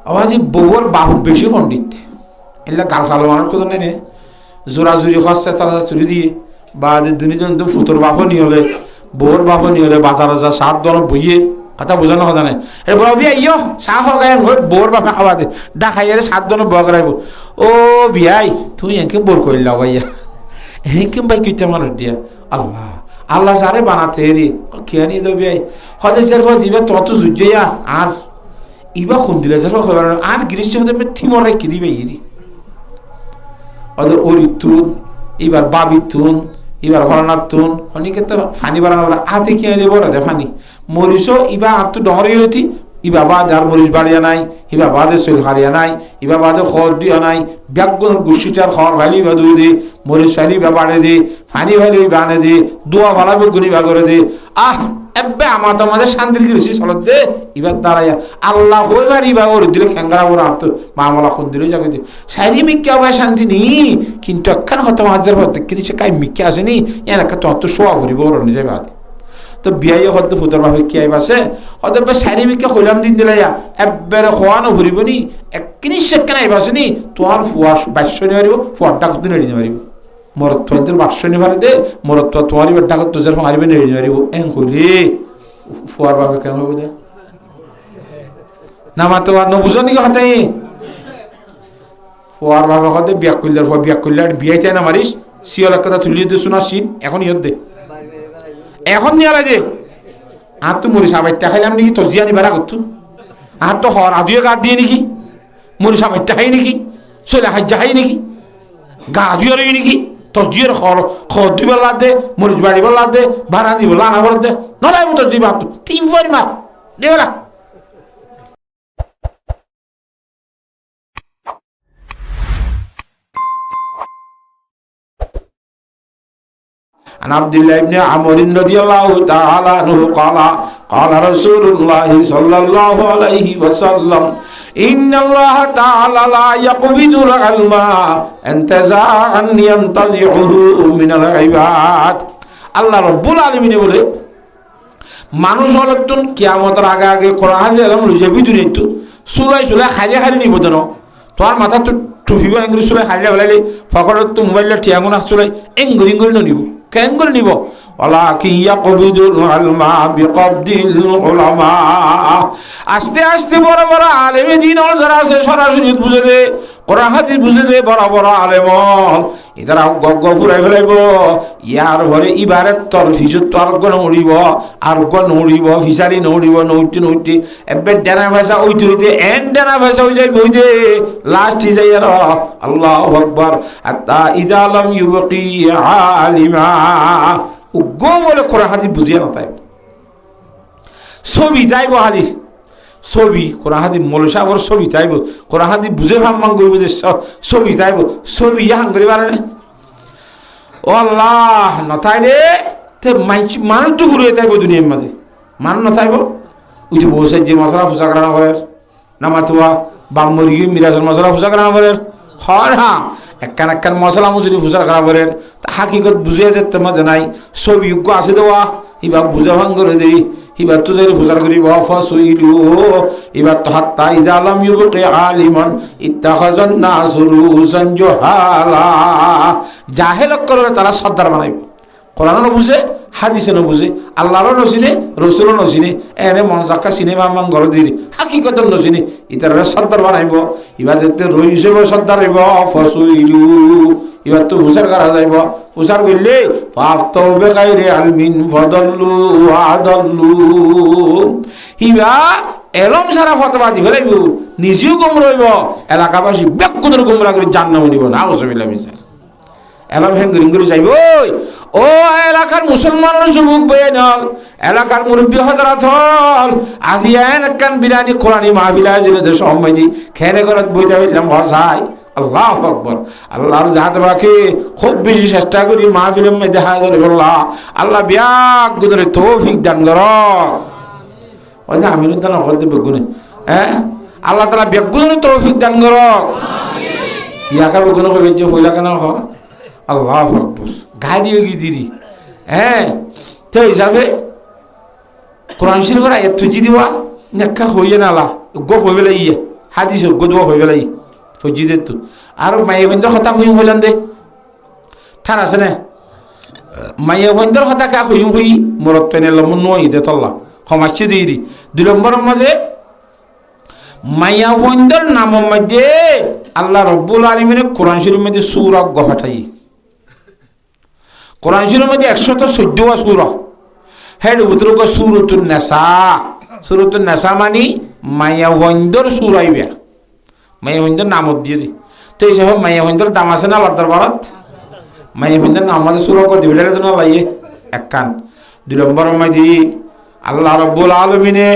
আওয়াজি বউর বাহু বেশি পণ্ডিত এগুলা গাল চালো মানুষ কোথাও নেই জোরাজুরি খরচা চালা চুরি দিয়ে বা দুজন তো ফুটোর বাপনি হলে বউর বাপনি হলে বাজার যা সাত দল বইয়ে কথা বোঝানো কথা নাই এ বড় বিয়া ইয় চাহ হোক বউর বাপে খাওয়া দে ডাকাইয়ারে সাত দল বয়া করাইব ও বিয়াই তুই এঁকে বোর করিলা ভাইয়া এঁকে ভাই কিতে মানুষ দিয়া আল্লাহ আল্লাহ যারে বানাতে এরি খেয়ে নিয়ে তো বিয়াই হতে যার পর জিবা তত জুজিয়া আর ইবা খুন দিলে যার আর গ্রীষ্ম হতে থিমর রেখে দিবে ইরি ওদের অরিতুন এবার বাবিতুন এবার হরনাথুন অনেকে তো ফানি বাড়ানো হাতে খেয়ে দেবো রে ফানি মরিচও ইবা আর তো ডহরে গেলতি ইবা বাদ আর মরিচ বাড়িয়া নাই ইবা বাদে শৈল হারিয়া নাই ইবা বাদে খর দিয়া নাই ব্যাগুন গুষ্টিটার খর ভালি বা দুই দে মরিচ ফালি বা বাড়ে দে ফানি ভালি বানে দে দোয়া ভালা বেগুনি বা করে দে এবে আমার তো আমাদের শান্তির গেছি চলত দে এবার দাঁড়াইয়া আল্লাহ হইবার ইবা ওর দিলে খেঙ্গারা ওর আপ তো মামলা খুন দিলে যাবে সাইরি মিক্কা ভাই শান্তি নেই কিন্তু একখান হতো হাজার পর দেখি সে কাই মিক্কা আসেনি এলাকা তো শোয়া ভরিব ওর নিয়ে যাবে হাতে তো বিয়াই হয়তো ফুতর ভাবে কি আইব আছে হয়তো সাইরি মিক্কা হইলাম দিন দিলাইয়া একবারে খোয়ানো ভরিব নি একখিনি সেখানে আইব আসেনি তোমার ফুয়া বাস্য নিয়ে পারিব ফুয়ারটা করতে নেড়ে পারিব মরত্ব বাক্স নিয়ে পারে দে মরত্ব তোমার ডাক তোজার মারিবে নেড়ে পারিব এন কইলে ফুয়ার ভাবে কেন হইব দে না মা তোমার নবুঝো নাকি হতে ফুয়ার ভাবে হতে বিয়া করলে আর বিয়াই চাই না মারিস সিওর কথা তুলিয়ে দে শোনা সিন এখন ইয়ত দে এখন নিয়ে লাগে আর তো মরিস আবাইটা খাইলাম নাকি তোর জিয়ানি বেড়া করতো আর তো হর আদিও গাছ দিয়ে নাকি মরিস আবাইটা খাই নাকি চলে হাজ্জা খাই নাকি গা আদিও রই নাকি তোর জিয়ের খর দিব লাদ দে মরিচ বাড়িব লাদ দে ভাড়া দিব লানা ভর দে নলাই তোর জি বাপ তিন পরিমার দেবেলা عن عبد الله بن عمرو رضي الله تعالى عنه قال قال رسول الله صلى الله عليه وسلم إن الله تعالى لا يقبض العلم انتزاعا ينتزعه من العباد আল্লাহ রব্বুল আলামিন বলে মানুষ হলতুন কিয়ামতের আগে আগে কোরআন এলাম লইছে বিদুরে তো সুলাই হারিয়ে হারিয়ে নিব দেন তোমার মাথা তো টুফিব এঙ্গুরি সুলাই হারিয়ে বলাইলে ফকরত তো মোবাইলটা ঠিয়াঙ্গুনা সুলাই এঙ্গুরি নিব কেন করে নিব ওয়ালাকিন ইয়াকবিদুল ইলমা বিকবদিল উলামা আস্তে আস্তে বড় বড় আলেমে দ্বীন যারা আছে সরাসরি বুঝে দে কোরআন হাদিস বুঝে দে বড় বড় আলেম এরা গগ ফুরাই ফেলাইব ইয়ার ঘরে ইবারত তর ফিসুত তর গন উড়িব আর গন উড়িব ফিসারি নউড়িব নউটি এবে ডানা ভাষা ওইতে হইতে এন ডানা ভাষা হই যাই বইতে লাস্ট যাই আর আল্লাহু আকবার আতা ইযা লাম ইউবকি আলিমা উগ্গ বলে কোরআন হাদিস বুঝিয়া না তাই ছবি যাইব হালি ছবি কোরআন হাদিস মৌলসাগর ছবি চাইব কোরআন হাদিস বুঝে ভাবমান করব যে ছবি চাইব ছবি হাং করি পারে ও আল্লাহ নথাইলে তে মানুষ তো ঘুরে যাইব দুনিয়ার মাঝে মানুষ নথাইব ওই যে বসে যে মশলা ফুসা করানো করে নামাতুয়া বাম মুরগি মিরাজের মশলা ফুসা করানো করে হয় হ্যাঁ একখান মশলা মুচুরি ফুসা করা করে হাকিকত বুঝিয়া যেতে মাঝে নাই ছবি যোগ্য আছে দেওয়া এবার বুঝা ভাঙ করে দেই এবার তো যাই ফুসার করি ফাসইলু এবার তো হাত্তা ইযা লাম ইউবকি আলিমান ইত্তাখাযান নাসু রুসান জুহালা জাহেল করে তারা সর্দার বানাইব কোরআনও বুঝে হাদিসও বুঝে আল্লাহরও নচিনে রসুলও নচিনে এনে মন জাক্কা সিনেমা মান ঘর দিলি হাকিকত নচিনে ইতারা সর্দার বানাইব এবার যেতে রই হিসেবে সর্দার হইব ফাসইলু এবার তো হুসার করা যাইব হুসার করলে ফাফতাউ বিগাইরি আলমিন ফাদাল্লু আদাল্লু হিবা এলম সারা ফতোয়া দি ফেলাইব নিজেও কম রইব এলাকাবাসী বেকুনের গুমরা করে জান্নাত নিব না আউযুবিল্লাহ মিন এলম হেঙ্গুরি করে যাইব ও এলাকার মুসলমানের যুবক বইনল এলাকার মুরব্বী হযরত হল আজিয়ান কান বিরানি কোরআনি মাহফিল আয়োজনে সময় দি খেরে করত বইতে হইলাম হসাই আল্লাহু আকবার আল্লাহর জাত বাকি খুব বেশি চেষ্টা করি মাহফিলের মধ্যে হাজির আল্লাহ আল্লাহ বিয়াক গুদরে তৌফিক দান করো ওই যে আমিন দান করতে বেগুনে হ্যাঁ আল্লাহ তাআলা বেগুনের তৌফিক দান করো আমিন ইয়াকা বেগুন কইবে যে হইলা কেন হ আল্লাহু আকবার গাড়িও কি দিরি হ্যাঁ তো হিসাবে কোরআন শরীফের আয়াত তুই দিবা নেকা হইয়ে নালা গো হইবেলা ইয়ে হাদিস গদুয়া হয়ে গেলাই ফজিদের তো আর মাইয়া বন্ধুর কথা হুই হইলাম দে ঠান আছে না মাইয়া বন্ধুর কথা কা হুই হুই মরত পেনে লমন নই দে তল্লা সমাজে দিই 2 নম্বরের মাঝে মাইয়া বন্ধুর নামের মধ্যে আল্লাহ রব্বুল আলামিনের কোরআন শরীফের মধ্যে সূরা গহাটাই কোরআন শরীফের মধ্যে 114 সূরা হেড উত্তরক সূরাতুন নেসা মানে মাইয়া বন্ধুর সূরা ইয়া মাইয়া বন্ধুর নাম দিয়ে দি তো এই সব মাইয়া বন্ধুর দাম আছে না আল্লাহর দরবারত মাইয়া বন্ধুর নাম আছে সূরা কো দিবেলে তো না লাইয়ে এক কান 2 নম্বরের মধ্যে আল্লাহ রব্বুল আলামিনে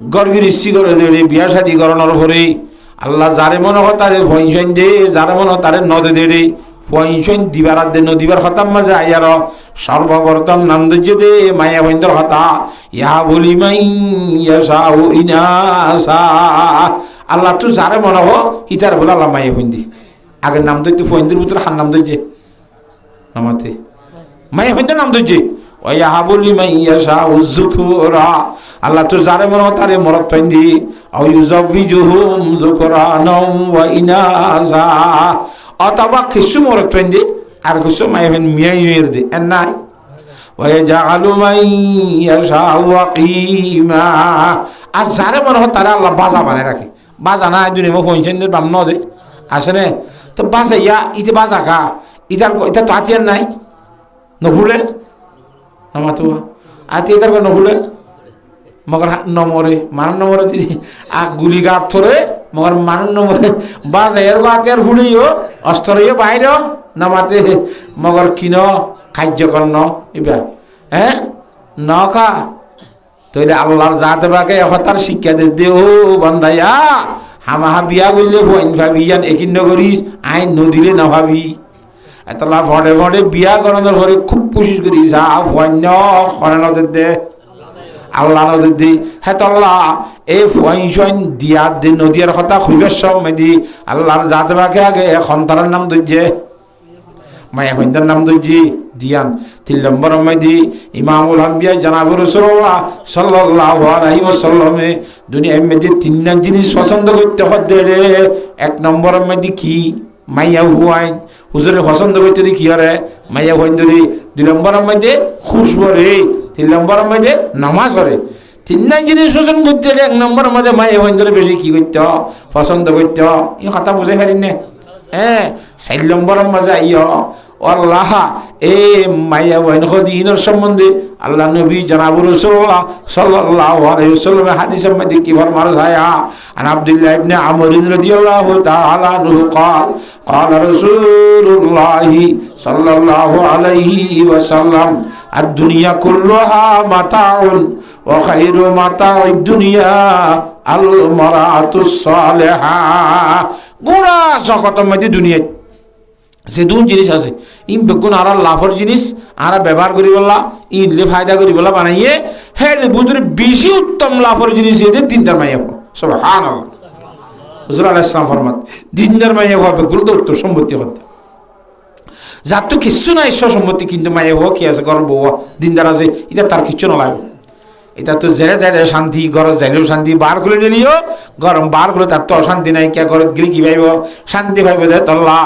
গর্গির ইচ্ছি করে দেবে বিয়া শাদী করানোর পরে আল্লাহ যারে মনে হয় তারে পয়সন দে যারে মনে হয় তারে নদে দে পয়সন দিবার দে নদীবার খতাম মাঝে আয়ার সর্বপ্রথম নাম দজ্জে দে মায়া বন্ধর হতা ইয়া বলি মাই ইয়াসাউ ইনাসা আল্লাহ তো যারে মনে হয় ইতার বলে আল্লাহ মায়া বন্দি আগের নাম দজ্জে ফয়ন্দির ভিতরে হার নাম দজ্জে নামাতে মায়া বন্ধর নাম দজ্জে ওয়াহাবুল মাইয়াশাউ যুকুরা আল্লাহ তো যারে মনে হয় তারে মরদ ফয়ন্দি আও ইউজাউযুহুম যুকরানাও ওয়া ইনাসা অথবা কিছু মরদ ফয়ন্দি আর কিছু মাইয়ান মিয়াইয়ের দে নাই ওয়াজাআলু মাইয়াশাউ ওয়াকিমা আর যারে মনে হয় তারে আল্লাহ বাজা বানায় রাখে বাজা না দুনিয়া ফয়ন্দের বাম ন দে আসেনে তো বাজা ইয়া ইতে বাজা কা এটা তো আতিয়ার নাই নভুলে নমাতুয়া আতি এটার কেন ভুলে মগর নমরে মান নমরে দিদি আ গুলি গাত থরে মগর মান নমরে বাজ এর গাত এর ভুলিও অস্তরিও বাইরে নামাতে মগর কিন খাদ্য কর্ণ ইবা হ্যাঁ নখা তইলে আল্লাহর জাতে বাকে হতার শিক্ষা দে ও বান্দায়া হামাহা বিয়া করলে ফইন ভাবিয়ান একিন্ন করিস আইন নদিলে না ভাবি এতলা ফটে ফটে বিয়া করানোর পরে খুব কোশিশ করি যা ফন্য করে নদের দে আল্লাহ নদের দি হে তল্লা এই ফইন দিয়া দে নদীর কথা খুবের সব মেদি আল্লাহর জাতে বাকে আগে সন্তানের নাম দজ্জে মায়া হইন্দার নাম দজ্জি দিয়ান 3 নম্বর মেদি ইমামুল আম্বিয়া জনাবুর রাসূলুল্লাহ সাল্লাল্লাহু আলাইহি ওয়াসাল্লাম দুনিয়ার মধ্যে 3 জিনিস পছন্দ করতে হতে রে 1 নম্বর মেদি কি মাইয়া হুয়াইন হুজুরের পছন্দ করতে দি কি আরে মাইয়া হইন্দরি 2 নম্বরের মধ্যে খুশবু রে 3 নম্বরের মধ্যে নামাজ রে 3 জিনিস পছন্দ করতে রে 1 নম্বরের মধ্যে মাইয়া হইন্দরি বেশি কি করতে পছন্দ করতে এই কথা বুঝে পারিন না হ্যাঁ 4 নম্বরের মধ্যে আইও আল্লাহ এ মাইয়া বইন খদিনের সম্বন্ধে আল্লাহ নবী জনাবুর রাসূলুল্লাহ সাল্লাল্লাহু আলাইহি ওয়াসাল্লাম হাদিসের মধ্যে কি ফরমান ছায়া আন আব্দুল্লাহ ইবনে আমর রাদিয়াল্লাহু তাআলা আনহু قال قال رسول الله صلى الله عليه وسلم الدنيا كلها متاع وخير متاع الدنيا المرأة الصالحة গোরা জগতের মধ্যে দুনিয়া যে দুন জিনিস আছে ইন বেগুন আর লাভর জিনিস আর ব্যবহার করি বলা ইনলে ফায়দা করি বলা বানাইয়ে হ্যাঁ বুধুর বেশি উত্তম লাভর জিনিস এদের দিনদার মাইয়া সুবহানাল্লাহ হুজুর আলাইহিস সালাম ফরমাত দিনদার মাইয়া হবে গুরুত্ব উত্তর সম্পত্তি হতে যার তো কিছু নাই সম্পত্তি কিন্তু মাইয়া হওয়া কি আছে গর্ব হওয়া দিনদার আছে এটা তার কিছু না লাগে এটা তো জেরে জেরে শান্তি গরজ যাইলেও শান্তি বার খুলে নিলিও গরম বার খুলে তার তো অশান্তি নাই কে গরজ গিলি কি ভাইব শান্তি ভাইব দে তল্লা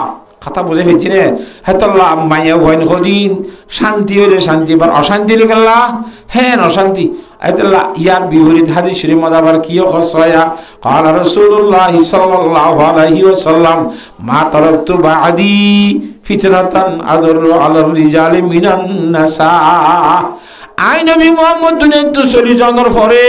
কথা বুঝে ফেলছি রে হ্যাঁ তল্লা মাইয়া ভয় কদিন শান্তি হইলে শান্তি এবার অশান্তি হলে গেল্লা হ্যাঁ অশান্তি আইতাল্লাহ ইয়ার বিপরীত হাদিস শরীফ মধ্যে আবার কি হসয়া قال رسول الله صلى الله عليه وسلم ما تركت بعدي فتنة أضر على الرجال من النساء আই নবী মুহাম্মদ দুনিয়াতে তো চলি যাওয়ার পরে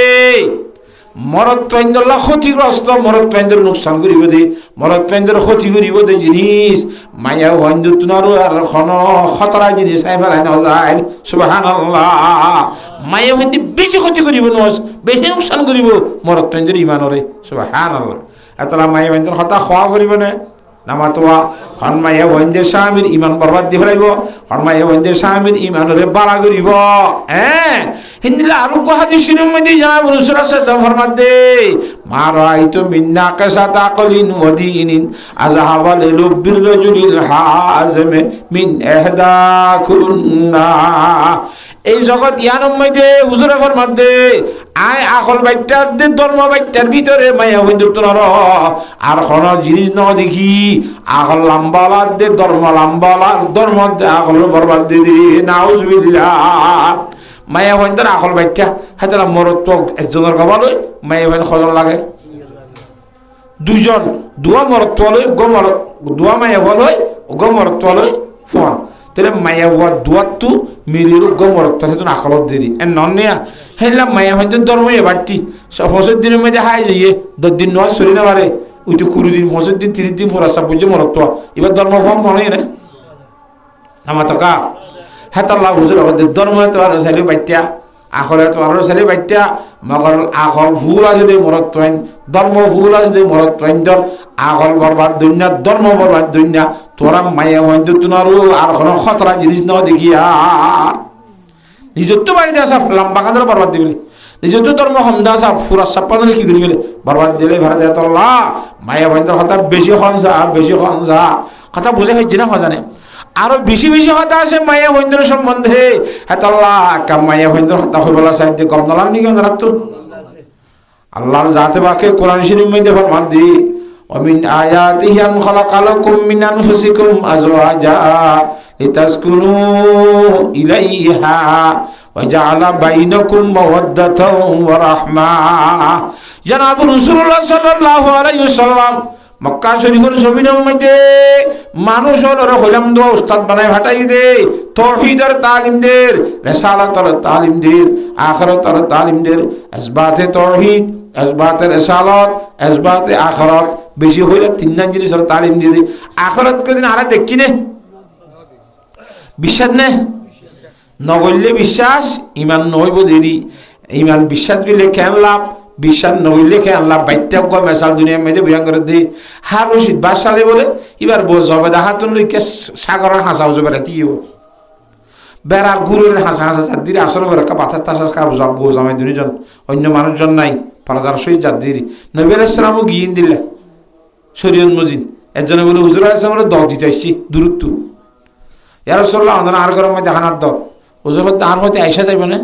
মরদ পেন্দলা ক্ষতিগ্রস্ত মরদ পেন্দর নুকসান করিব দে মরদ পেন্দর ক্ষতি করিব দে জিনিস মায়া বন্ধু তুনারো আর খন খতরা জিনিস আই ফেলাই না যায় সুবহানাল্লাহ মায়া বন্ধু বেশি ক্ষতি করিব নস বেশি নুকসান করিব মরদ পেন্দর ইমানরে সুবহানাল্লাহ এতলা মায়া বন্ধুর কথা খোয়া করিব না নামাতোয়া খনমাইয়া বন্ধের স্বামীর ইমান বরবাদ দি ফেলাইব খনমাইয়া বন্ধের স্বামীর ইমানরে বাড়া করিব হ্যাঁ হিন্দিলে আরো হাদিসের মধ্যে জানা রাসূল সাল্লাল্লাহু ফরমাত দে মা রাআইতু মিন নাকাসাত আকলিন ওয়া দীনিন আযহাবাল লুবির রাজুলিল হাযম মিন ইহদাকুন্না এই জগৎ ইয়ানোর মধ্যে হুজুরে ফরমাত দে আয় আকল বাইটার দে ধর্ম বাইটার ভিতরে মায়া হিন্দুত্ব নর আর কোন জিনিস ন দেখি আকল লম্বালা দে ধর্ম লম্বালা ধর্ম দে আকল বরবাদ দে দি নাউজুবিল্লাহ মায়া হিন্দুর আকল বাইটা হাতারা মরত্ব একজনের গবা লই মায়া হিন্দ খজন লাগে দুজন দুয়া মরত্ব লই গো মরত দুয়া মায়া লই গো মরত্ব লই ফোন তেরে মায়া হওয়া দুয়াতু মিলির গো মরত্ব হেতু আকলত দেরি এ ননিয়া হেলা মায়া হিন্দুর ধর্ম এবারটি 65 দিনের মধ্যে হাই যাইয়ে 10 দিন নয় সরি না পারে ওইটু 20 দিন 65 দিন 30 দিন ফরাসা বুঝে মরত্ব এবার ধর্ম ফর্ম ফোন রে আমার তো কা হাতাল্লাহ হুজুর ওদের ধর্ম তো আর সাইলে বাইটা আখরে তো আর সাইলে বাইটা মগর আখল ভুল আছে দে মরত্বইন ধর্ম ভুল আছে দে মরত্বইন দর আখল বরবাদ দুনিয়া ধর্ম বরবাদ দুনিয়া তোরা মায়া হইতে তুনারু আর কোন খতরা জিনিস না দেখিয়া নিজত্ব বাড়িতে আসা লম্বা কাঁদর বরবাদ দিবলি নিজত্ব ধর্ম হমদা আসা ফুরা সাপ্পাদলে কি করি গেলে বরবাদ দিলে ভাড়া দেয় তোল্লা মায়া হইতে কথা বেশি খনসা কথা বুঝে হয়েছে না হজানে আরো বেশি বেশি হতা আছে মায়া হইন্দ্র সম্বন্ধে হেতাল্লাহ কাম মায়া হইন্দ্র হতা হইবলা সাহিত্য কম দলাম নি কেন রাখতো আল্লাহর জাতে বাকে কোরআন শরীফ মধ্যে ফরমান দি ওমিন আয়াতিহি আন খালাকালাকুম মিন আনফুসিকুম আজওয়াজা লিতাসকুনু ইলাইহা ওয়া জাআলা বাইনাকুম মাওয়াদ্দাতাও ওয়া রাহমা জনাব রাসূলুল্লাহ সাল্লাল্লাহু আলাইহি ওয়াসাল্লাম মক্কা শরীফের জমিনের মধ্যে মানুষ ওরা হইলাম দোয়া উস্তাদ বানায় ফাটাই দে তাওহীদের তালিম দের রিসালাতের তালিম দের আখিরাতের তালিম দের ইসবাতে তাওহীদ ইসবাতে রিসালাত ইসবাতে আখিরাত বেশি হইলে তিনটা জিনিসের তালিম দিয়ে দে আখিরাত কদিন আরে দেখি নে বিশ্বাস নে নগল্যে বিশ্বাস ইমান নইব দেরি ইমান বিশ্বাস গেলে কেন লাভ বিশ্বাস নইলে কে আল্লাহ বাইত্যাজ্ঞ মেসাল দুনিয়ার মেঝে বিরাং করে দি হার রশিদ বাসালে বলে এবার বোঝবে দেখাতুন লইকে সাগরের হাসা উজবে রাতিও বেড়ার গুরুর হাসা হাসা চারদিরে আসর করে পাথার তাসার কাপ বোঝামাই দুজন অন্য মানুষজন নাই পারাদার সহিত চারদিরি নবী আলাইহিস সালামও গিয়ে দিলে শরীয়ত মজিদ একজনে বলে হুজুর আলাইহিস সালামের দহ দিতে আসছি দূরত্ব ইয়া রাসূলুল্লাহ আমাদের আর ঘরের মধ্যে হানার দহ হুজুর আর হতে আইসা যাইব না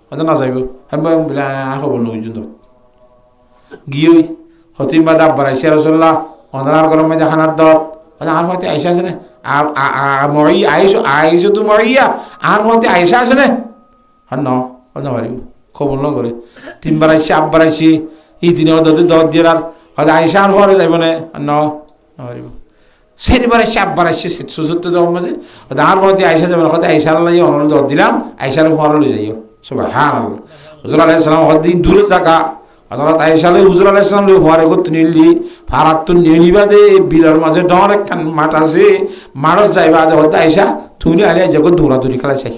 হয়তো না যাইব হ্যাঁ খবর নয় গিয়ে হতিমা দাব বাড়াইছে রসল্লাহ অন্ধার গরম মধ্যে খানার দর আর হতে আইসা আছে না মরি আইসো তো মরিয়া আর হতে আইসা আছে না হ্যাঁ ন পারিব খবর ন করে 3 বার আইসি 8 বার আইসি এই 3 বার দর দিয়ে আর হয়তো আইসা আর পরে যাইব না ন পারিব 4 বার আইসি 8 বার আইসি 77 দর মাঝে আর হতে আইসা যাবে হয়তো আইসার লাগে অনল দর দিলাম আইসার পরে লই যাইও সুবহানাল্লাহ হুজুর আলাইহিস সালাম হদিন দূরে জায়গা হযরত আয়েশা আলাইহিস হুজুর আলাইহিস সালাম লে হওয়ারে গত নিলি ফারাতুন নিলিবাদে বিলার মাঝে ডর একখান মাঠ আছে মারস যাইবা দে হতে আয়েশা তুই আলে জগৎ দৌড়াদৌড়ি খেলা চাই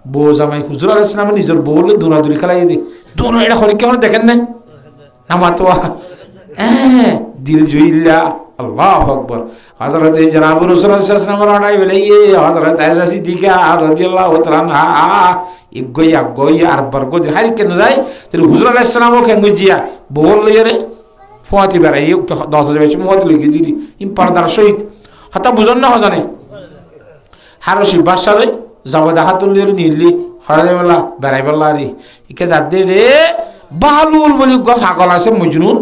বউ জামাই হুজুর আলাইহিস সালাম নিজের বউলে দৌড়াদৌড়ি খেলাই দি দৌড় এটা খনি কেন দেখেন না নামাতোয়া দিল জুইল্লা আল্লাহু আকবার হযরত জনাব রাসূলুল্লাহ সাল্লাল্লাহু আলাইহি ওয়াসাল্লাম রাই বলে হযরত আয়েশা সিদ্দিকা রাদিয়াল্লাহু তাআলা আনহা ইগোই আর বরগো দি হারি কেন যায় তেরে হুজুর আলাইহিস সালাম ও কেন জিয়া বল লইরে ফওয়াতি বারে 10000 বেশি মত লিখি দিদি ইম পর্দার সহিত হাতা বুঝন না হজানে হারশি বাসালে জাওয়াদা হাতুল লির নিলি হরাদে বলা বেরাই বলা রে ইকে যাদে রে বালুল বলি গো পাগল আছে মজনুন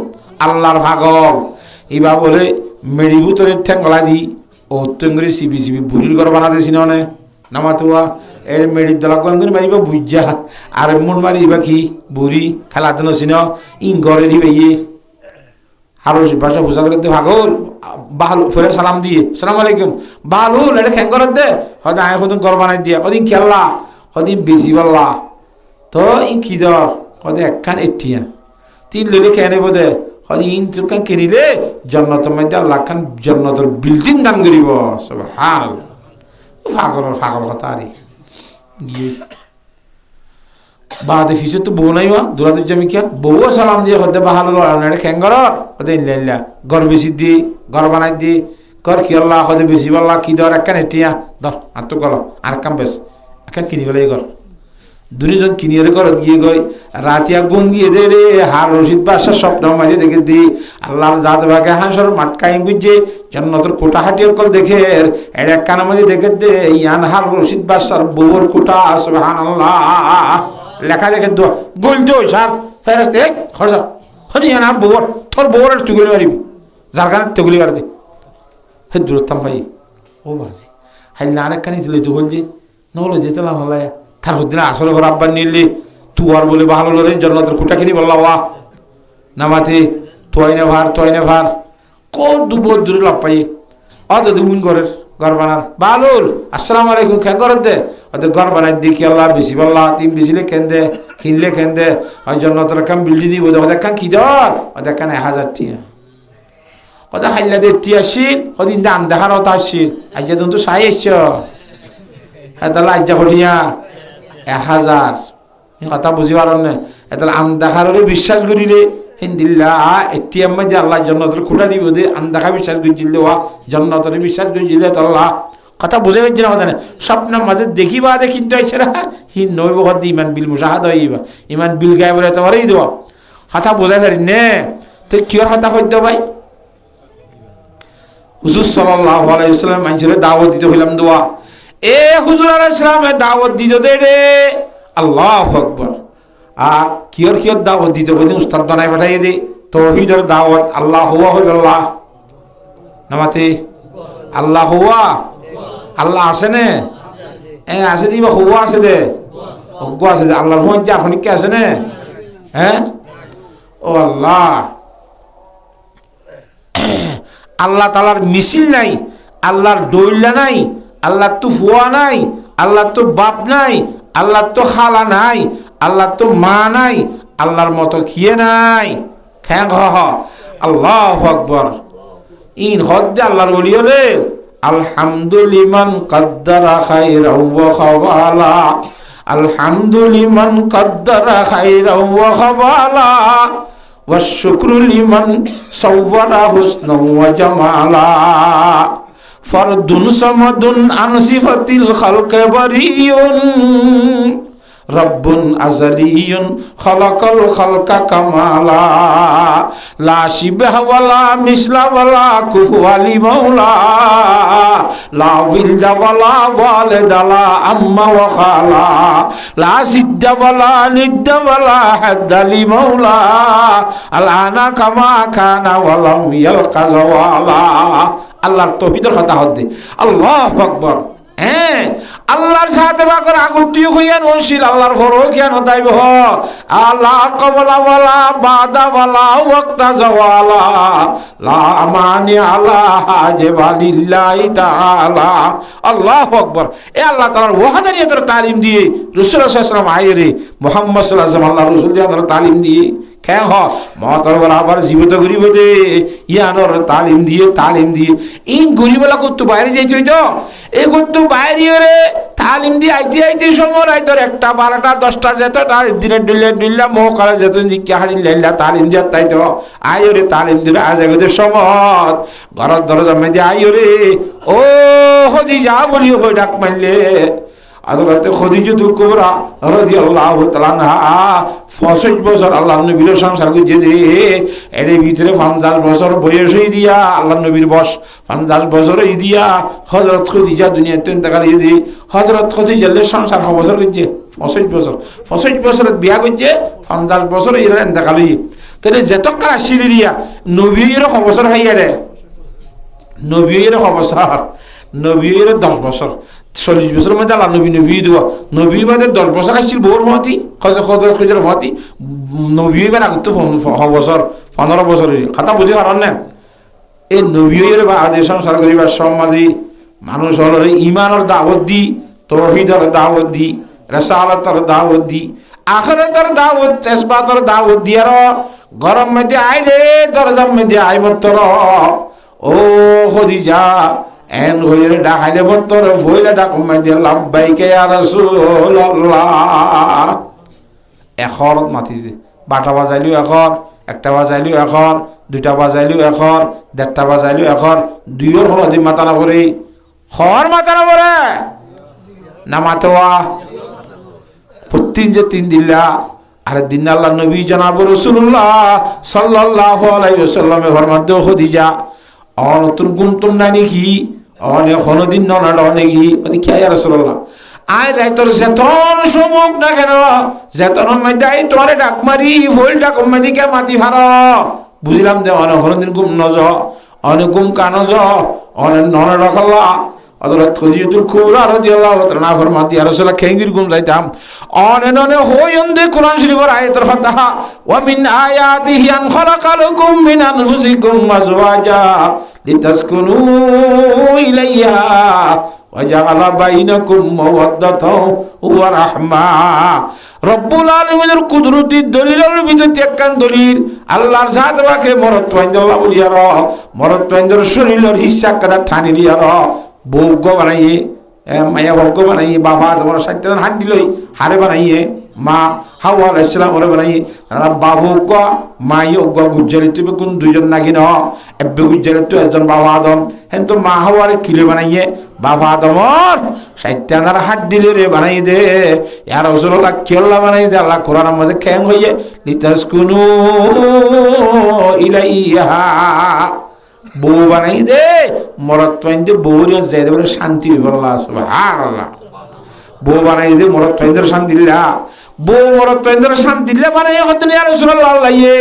আল্লাহর পাগল ইবা বলে মেড়ি ভিতরে ঠেঙ্গলা দি ও তেঙ্গরি সিবি বুড়ির ঘর বানাতে সিননে নামাতুয়া এর মেড়ি দলা গঙ্গরি মারিবা বুইজা আর মন মারিবা কি বুড়ি খেলাতে নছিন ইন ঘরে দিবে আরো ভাষা বুঝা করে দে পাগল বালু ফেরে সালাম দিয়ে সালাম আলাইকুম বালুল এটা খ্যাং করে দে হয়তো আয় কদিন ঘর বানাই দিয়া কদিন খেললা কদিন বেশি বললা তো ইন কি দর কদে একখান এটিয়া 3 লইলে খেয়ে বোধে ইন তুকা কিনিলে জন্নতের মধ্যে আল্লাহ খান জন্নতের বিল্ডিং দান করিব সুবহানাল্লাহ পাগল কথা আরে গিয়ে বাদে ফিসে তো বউ নাই দুরাদুর জামি কিয়া বউ সালাম দিয়ে হতে বাহাল এটা খেঙ্গর হতে ইল্লা ঘর বেশি দি ঘর বানাই দি কর কি আল্লাহ হতে বেশি বললা কি দর একখান এটিয়া ধর আর তো গল আর কাম বেশ একখান কিনি বলে ঘর দুজন কিনিয়ে ঘর গিয়ে গই রাতিয়া গুন গিয়ে দে রে হার রশিদ বাদশাহ স্বপ্ন মাঝে দেখে দি আল্লাহর জাত ভাগে হাঁসর মাটকাই বুঝে জান্নাতের কোটা হাটিয়ে কল দেখে এর এক কানা মাঝে দেখে দে ইয়ান হার রশিদ বাদশার বউর কোটা সুবহানাল্লাহ লেখা দেখে দোয়া গোল দো সার ফেরত এক খরচ হদি না বউর তোর বউর তুগুলি মারিবি যার কারণে তুগুলি মার দে হে দূরত্বাম ভাই ও বাজি হাই না আরেক কানি দিলে তো বলছি নহলে যেতে না হলে তার দিন আসলে ঘর আব্বার নিলি তুই আর বলে ভালো রে জন্নতের খুঁটা কিনি বললা ওয়া নামাতে তোয়াই না ভার কত দুপুর দূরে লাভ পাই অত দুগুন ঘরের ঘর বানার বালুল আসসালামু আলাইকুম খেন ঘর দে ওদের ঘর বানাই দেখি আল্লাহ বেশি বললা তিন বেশিলে খেন দে কিনলে খেন দে ওই জন্নতের কাম বিল্ডিং দিব ওদের কান কি দর ওদের কান 1000 টিয়া ওদের হাইলা দে টিয়া আসিল ওদিন দান দেখার ওটা আসিল আজ তো সাই এসছ হ্যাঁ তাহলে আজ্জা ঘটিয়া 1000 কথা বুঝি পারেন না তাহলে আন দেখারও বিশ্বাস করিলে হিন্দিল্লা এটিএম মধ্যে আল্লাহ জন্নতের খুঁটা দিব দে আন দেখা বিশ্বাস করেছিল ওয়া জন্নতের বিশ্বাস করেছিল তো আল্লাহ কথা বুঝে গেছে না আমাদের স্বপ্নের মাঝে দেখিবা দে কিন্তু আইছে না হি নইব হদ ইমান বিল মুশাহাদ হইবা ইমান বিল গায় বলে তো আরই দেওয়া কথা বুঝাই পারি নে তো কিয়র কথা কইতে ভাই হুজুর সাল্লাল্লাহু আলাইহি ওয়াসাল্লাম মানুষের দাওয়াত দিতে হইলাম দোয়া এ হুজুর আলাইহিস সালামে দাওয়াত দিতে দে রে আল্লাহু আকবার কিয়র দাওয়াত দিতে বলি উস্তাদ বানাই পাঠাইয়ে দে তৌহিদের দাওয়াত আল্লাহ হুয়া হইব আল্লাহ নামাতে আল্লাহ হুয়া আল্লাহ আছে নে আছে দিবা হুয়া আছে দে অজ্ঞ আছে দে আল্লাহর হুয়া যা এখন কি আছে নে হ্যাঁ ও আল্লাহ আল্লাহ তাআলার মিছিল নাই আল্লাহর দইল্লা নাই আল্লাহর তো হুয়া নাই আল্লাহর তো বাপ নাই আল্লাহর তো খালা নাই আল্লাহর তো মা নাই আল্লাহর মতো খিয়ে নাই খ্যাং হ আল্লাহু আকবার ইন হদ্দে আল্লাহর ওলি হলে আলহামদুলিমান কাদ্দারা খায়রাও ওয়া খাওয়ালা আলহামদুলিমান কাদ্দারা খায়রাও ওয়া খাওয়ালা ওয়া শুকরু লিমান সাওয়ারা হুসনাও ওয়া জামালা ফরদুন সামাদুন আন সিফাতিল খালকি বারিয়ুন রব্বুন আযালিয়ুন খালাকাল খালকা কামালা লা শিবহা ওয়ালা মিসলা ওয়ালা কুফুয়া লি মাওলা লা ওয়ালদা ওয়ালা ওয়ালিদা লা আম্মা ওয়া খালা লা সিদ্দা ওয়ালা নিদ্দা ওয়ালা হাদ্দা লি মাওলা আল আনা কামা কানা ওয়ালাম ইয়ালকা যাওয়ালা আল্লাহর তাওহীদের কথা হদ্দে আল্লাহু আকবার হ্যাঁ আল্লাহর সাথে বাকর আগুতিও কইয়ান ওনশিল আল্লাহর ফরও কেন তাইব আল্লাহ কবলা ওয়ালা বাদা ওয়ালা ওয়াক্তা জাওয়ালা লা আমানি আলা হাজবালিল্লাহি তাআলা আল্লাহু আকবার এ আল্লাহ তাআলার ওয়াহদানিয়তের তালিম দিয়ে রাসূলুল্লাহ সাল্লাল্লাহু আলাইহি ওয়াসাল্লাম আইরে মুহাম্মদ সাল্লাল্লাহু আলাইহি ওয়াসাল্লাম আল্লাহর রাসূল দিয়ে তালিম দিয়ে কে হ মতর বরাবর জীবিত গরিব দে ইয়ানোর তালিম দিয়ে ইন গরিবলা কত বাইরে যাইতে হইতো এই কত বাইরে রে তালিম দিয়ে আইতে সময় তোর 1টা 12টা 10টা যেতটা দিনে ডিল্লা মোকালে যেত জিজ্ঞা হারি লাইলা তালিম দিয়া তাই তো আইও রে তালিম দিলে আজ এগোদের সময় ঘরের দরজা মেজে আইও রে ও হদি যা বলি হই ডাক মারলে হযরত খাদিজাতুল কুবরা রাদিয়াল্লাহু তাআলা আনহা 65 বছর আল্লাহর নবীর সংসার করছে দে এর ভিতরে 50 বছর বয়স হই দিয়া আল্লাহর নবীর বয়স 50 বছর হই দিয়া হযরত খাদিজা দুনিয়াতে ইন্তেকাল হই দি হযরত খাদিজার সংসার কত বছর করছে 65 বছর বিয়া করছে 50 বছর এর ইন্তেকাল হই তাহলে যতকাল আসিলিয়া নবীর কত বছর হইয়া রে নবীর কত বছর নবীর 10 বছর 40 বছরের মধ্যে আল্লাহ নবী দেওয়া নবী বাদে 10 বছর আসছিল বউর মতি খজর মতি নবী এবার আগত বছর 15 বছরের কথা বুঝে পারেন না এই নবীর বা আদেশ সংসার করিবার সমাধি মানুষ হল ইমানের দাওয়াত দি তাওহীদের দাওয়াত দি রিসালাতের দাওয়াত দি আখিরাতের দাওয়াত ইসবাতের দাওয়াত দিয়ার গরম মধ্যে আইলে দরজার মধ্যে আই মতর ও খাদিজা এন হইরে ডাকাইলে বত্তর ফইলে ডাকুম মাইদে লাব্বাইকা ইয়া রাসূলুল্লাহ এখন মাতিছে 12টা বাজাইলিও এখন 1টা বাজাইলিও এখন 2টা বাজাইলিও এখন 1:30টা বাজাইলিও এখন দুইয়ের হলদি মাথা না করে হর মাথা না করে না মাতোয়া প্রতিদিন যে 3 দিল্লা আর দিন আল্লাহ নবী জনাব রাসূলুল্লাহ সাল্লাল্লাহু আলাইহি ওয়াসাল্লামের ফরমাতে খাদিজা অনতুন গুণতুন নানি কি অনেক কোনদিন ননাডা নাকি ওদি কি ইয়া রাসূলুল্লাহ আয় রাইতর যেতন সমুখ না কেন যেতন মাই তোমারে ডাক মারি ফুল ডাক মাদিকে মাতি ভার বুঝলাম দে অনেক দিন ঘুম নজ অনেক ঘুম কানজ অনেক নন রখাল্লা হযরত খদিজাতুল কুবরা রাদিয়াল্লাহু তাআলা ফরমাতি ইয়া রাসূলুল্লাহ খেঙ্গির ঘুম যাইতাম অনে হইন্দে কোরআন শরীফের আয়াতের কথা ওয়া মিন আয়াতিহি আন খালাকালাকুম মিন আনফুসিকুম আজওয়াজা লিতাসকুনু ইলাইহা ওয়া জাআলা বাইনাকুম মাওয়াদ্দাতাও ওয়া রাহমা রব্বুল আলামিনের কুদরতির দলিলের ভিতরে একখান দলিল আল্লাহর জাত রাখে মরত পাইন্দল্লাহ বলিয়া র মরত পাইন্দর শরীরের হিস্সা কাদা ঠানি দিয়া র ভোগ্য বানাইয়ে মায়া ভোগ্য বানাইয়ে বাবা তোমার 60 হাত দিলই হারে বানাইয়ে মা হাওয়া আলাইহিস সালাম ওরে বানাইয়ে বাবুগ্য মাইয়গ্য গুজ্জালি তুমি কোন দুইজন নাকি ন এব্বে গুজ্জালি তো একজন বাবা আদম হেন তো মা হাওয়ারে কিলে বানাইয়ে বাবা আদমর 60 হাত দিলে রে বানাই দে ইয়া রাসূলুল্লাহ কেল্লা বানাই দে আল্লাহ কোরআনের মধ্যে খেং হইয়ে লিতাসকুনু ইলাইহা বউ বানাই দে মরত পাইন্দে বউর যাইতে বলে শান্তি হইব আল্লাহ সুবহানাল্লাহ বউ বানাই দে মরত পাইন্দে শান্তি দিলা বউ মরত পাইন্দে শান্তি দিলে বানাই হতেন ইয়া রাসূলুল্লাহ আল্লাহয়ে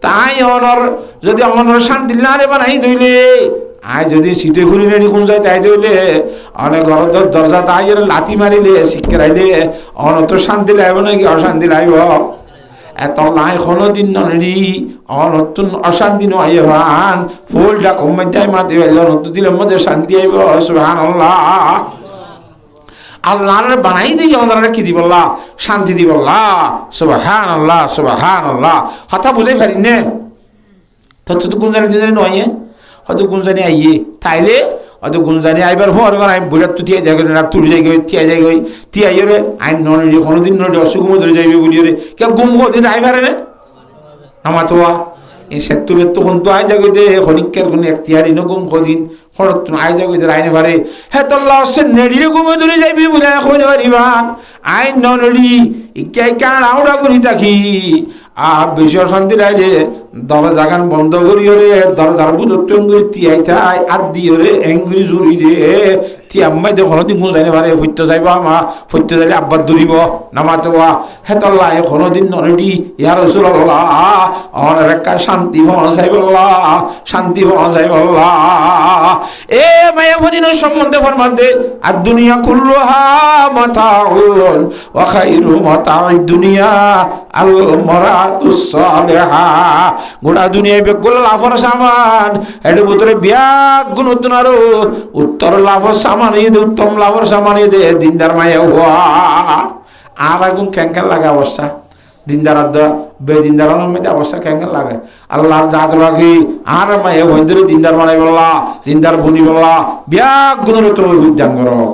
তাই অনর যদি অনর শান্তি না রে বানাই দইলে আয় যদি শীতে ফুরি নেই কোন যায় তাই দইলে অনেক ঘর দরজা তাই লাথি মারিলে শিক্ষাইলে অনত শান্তি লাইব নাকি অশান্তি লাইব এত লাই কোনো দিন নরি নতুন অশান্তি নয় ভান ফুলটা কমে যায় মাতে নতুন দিলের মধ্যে শান্তি আইব সুবহানাল্লাহ আল্লাহর বানাই দিয়ে আমাদের কি দিবল্লা শান্তি দিবল্লা সুবহানাল্লাহ সুবহানাল্লাহ কথা বুঝাই পারি নে তো তো গুনজানি জানি নয় হয়তো গুনজানি আইয়ে তাইলে হয়তো গুনজানি আইবার পর আমি বুড়া তুই যাই না তুই যাই গই তিয়া যাই গই তিয়া ইরে আইন ননি কোনদিন ননি অসুখ ধরে যাইবে বলি রে কে গুম কোদিন আইবারে নে আমার তো এই সেতুরে তো কোন তো আই যাই দে খনিকের কোন এখতিয়ারি ন গুম কোদিন হঠাৎ আই যাই দে আইনে পারে হে তো আল্লাহ সে নেড়িরে গুম ধরে যাইবে বলে কইনে পারিবান আইন ননি ইকাই কান আউড়া করি থাকি বেশি অশান্তি লাইলে দরজা গান বন্ধ করি রে দরজার বুধ টঙ্গুরি তিয়াই থাই আর দিয়ে রে এঙ্গুরি জুড়ি রে তিয়া আম্মাই দেখো কোনোদিন কোনো যাইনে পারে ফুটতে যাইব আমা ফুটতে যাইলে আব্বার দৌড়িব নামাতে হেতল্লা কোনোদিন নরেডি ইয়ার রাসূলুল্লাহ আমার একটা শান্তি পৌঁছাই বললা শান্তি পৌঁছাই বললা এ মায়া ভনির সম্বন্ধে ফরমাতে আর দুনিয়া কুল্লুহা মাতাউন ওয়া খায়রু মাতাউদ দুনিয়া আল মারাতুস সালিহা গোটা দুনিয়ায় বেগুলো লাফর সামান এর ভিতরে বিয়াগ গুণতুন আরো উত্তর লাফর সামান এই উত্তম লাফর সামান এই দিনদার মায়া হওয়া আর আগুন ক্যাঙ্কেল লাগে অবস্থা দিনদার বেদিনদার মধ্যে অবস্থা ক্যাঙ্কেল লাগে আল্লাহর জাত রাখি আর মায়া বন্ধুরে দিনদার বানাই বললা দিনদার বনি বললা বিয়াগ গুণের তোর উদ্যান করো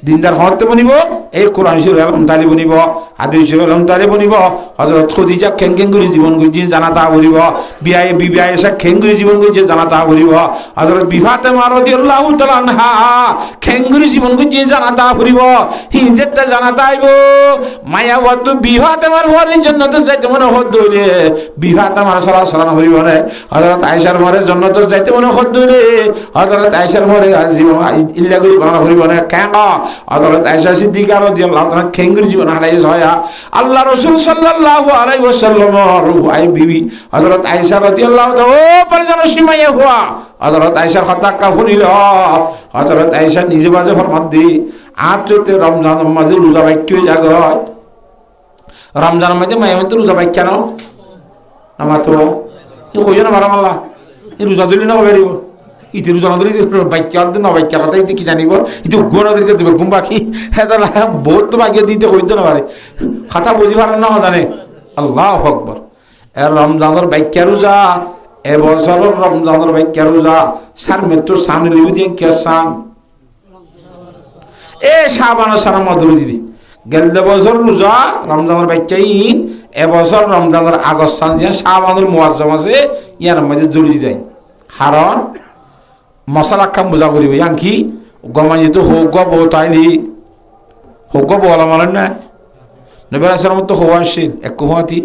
দিনদার হতে বনিব এই কোরআন শরীফ এলম তালি বনিব হাদিস শরীফ এলম তালি বনিব হযরত খদিজা খেং করে জীবন গুজি জানা তা বলিব বিয়ায়ে বিবিয়া এসা খেং করে জীবন গুজি জানা তা বলিব হযরত ফাতেমা রাদিয়াল্লাহু তাআলা আনহা খেং করে জীবন গুজি জানা তা বলিব হিজরত জানা তাইব মায়া ওয়াত ফাতেমার ওয়ারিন জান্নাত যাইতে মনে হদ দইলে ফাতেমার সাল্লাল্লাহু আলাইহি ওয়াসাল্লাম বলিব হযরত আয়েশার ঘরে জান্নাত যাইতে মনে হদ দইলে হযরত আয়েশার ঘরে জীবন ইল্লা করি বানা বলিব না কেন হযরত আয়েশা সিদ্দিকা রাদিয়াল্লাহু তাআলা খেঙ্গুর জীবন হারাই হয় আল্লাহ রাসূল সাল্লাল্লাহু আলাইহি ওয়াসাল্লাম রুহাই বিবি হযরত আয়েশা রাদিয়াল্লাহু তাআলা ও পরজান সীমায়ে হুয়া হযরত আয়েশার কথা কাফুনিল হযরত আয়েশা নিজে বাজে ফরমাত দি আত্রতে রমজান মাঝে রোজা বাক্য জাগয় রমজান মাঝে মাইমত রোজা বাক্য নাও নামাতো ই কইও না মারাম আল্লাহ ই রোজা দিলি না বেরিব ইতি রোজা নদরি বাক্য অর্ধ না বাক্য কথা ইতি কি জানিব ইতি গুণ নদরিতে দিবে ঘুম বাকি হ্যাঁ বহুত তো বাক্য দিতে কইতে না পারে কথা বুঝি পারেন না জানে আল্লাহু আকবার এর রমজানের বাক্য রোজা এবছরের রমজানের বাক্য রোজা সার মৃত্যুর সামনে লিবি দিয়ে কে সাম এ শাবানের সানা মধুরি দিদি গেল বছর রোজা রমজানের বাক্যই এবছর রমজানের আগস্ট সান যে শাবানের মুআজ্জম আছে ইয়ার মধ্যে জড়িয়ে দেয় কারণ মশলা কাম বুঝা করিব ইয়াঙ্কি গমাই তো হোক বতাইলি হোক বলা মানে না নবী আসলাম তো হওয়া আসছিল এক হওয়াতি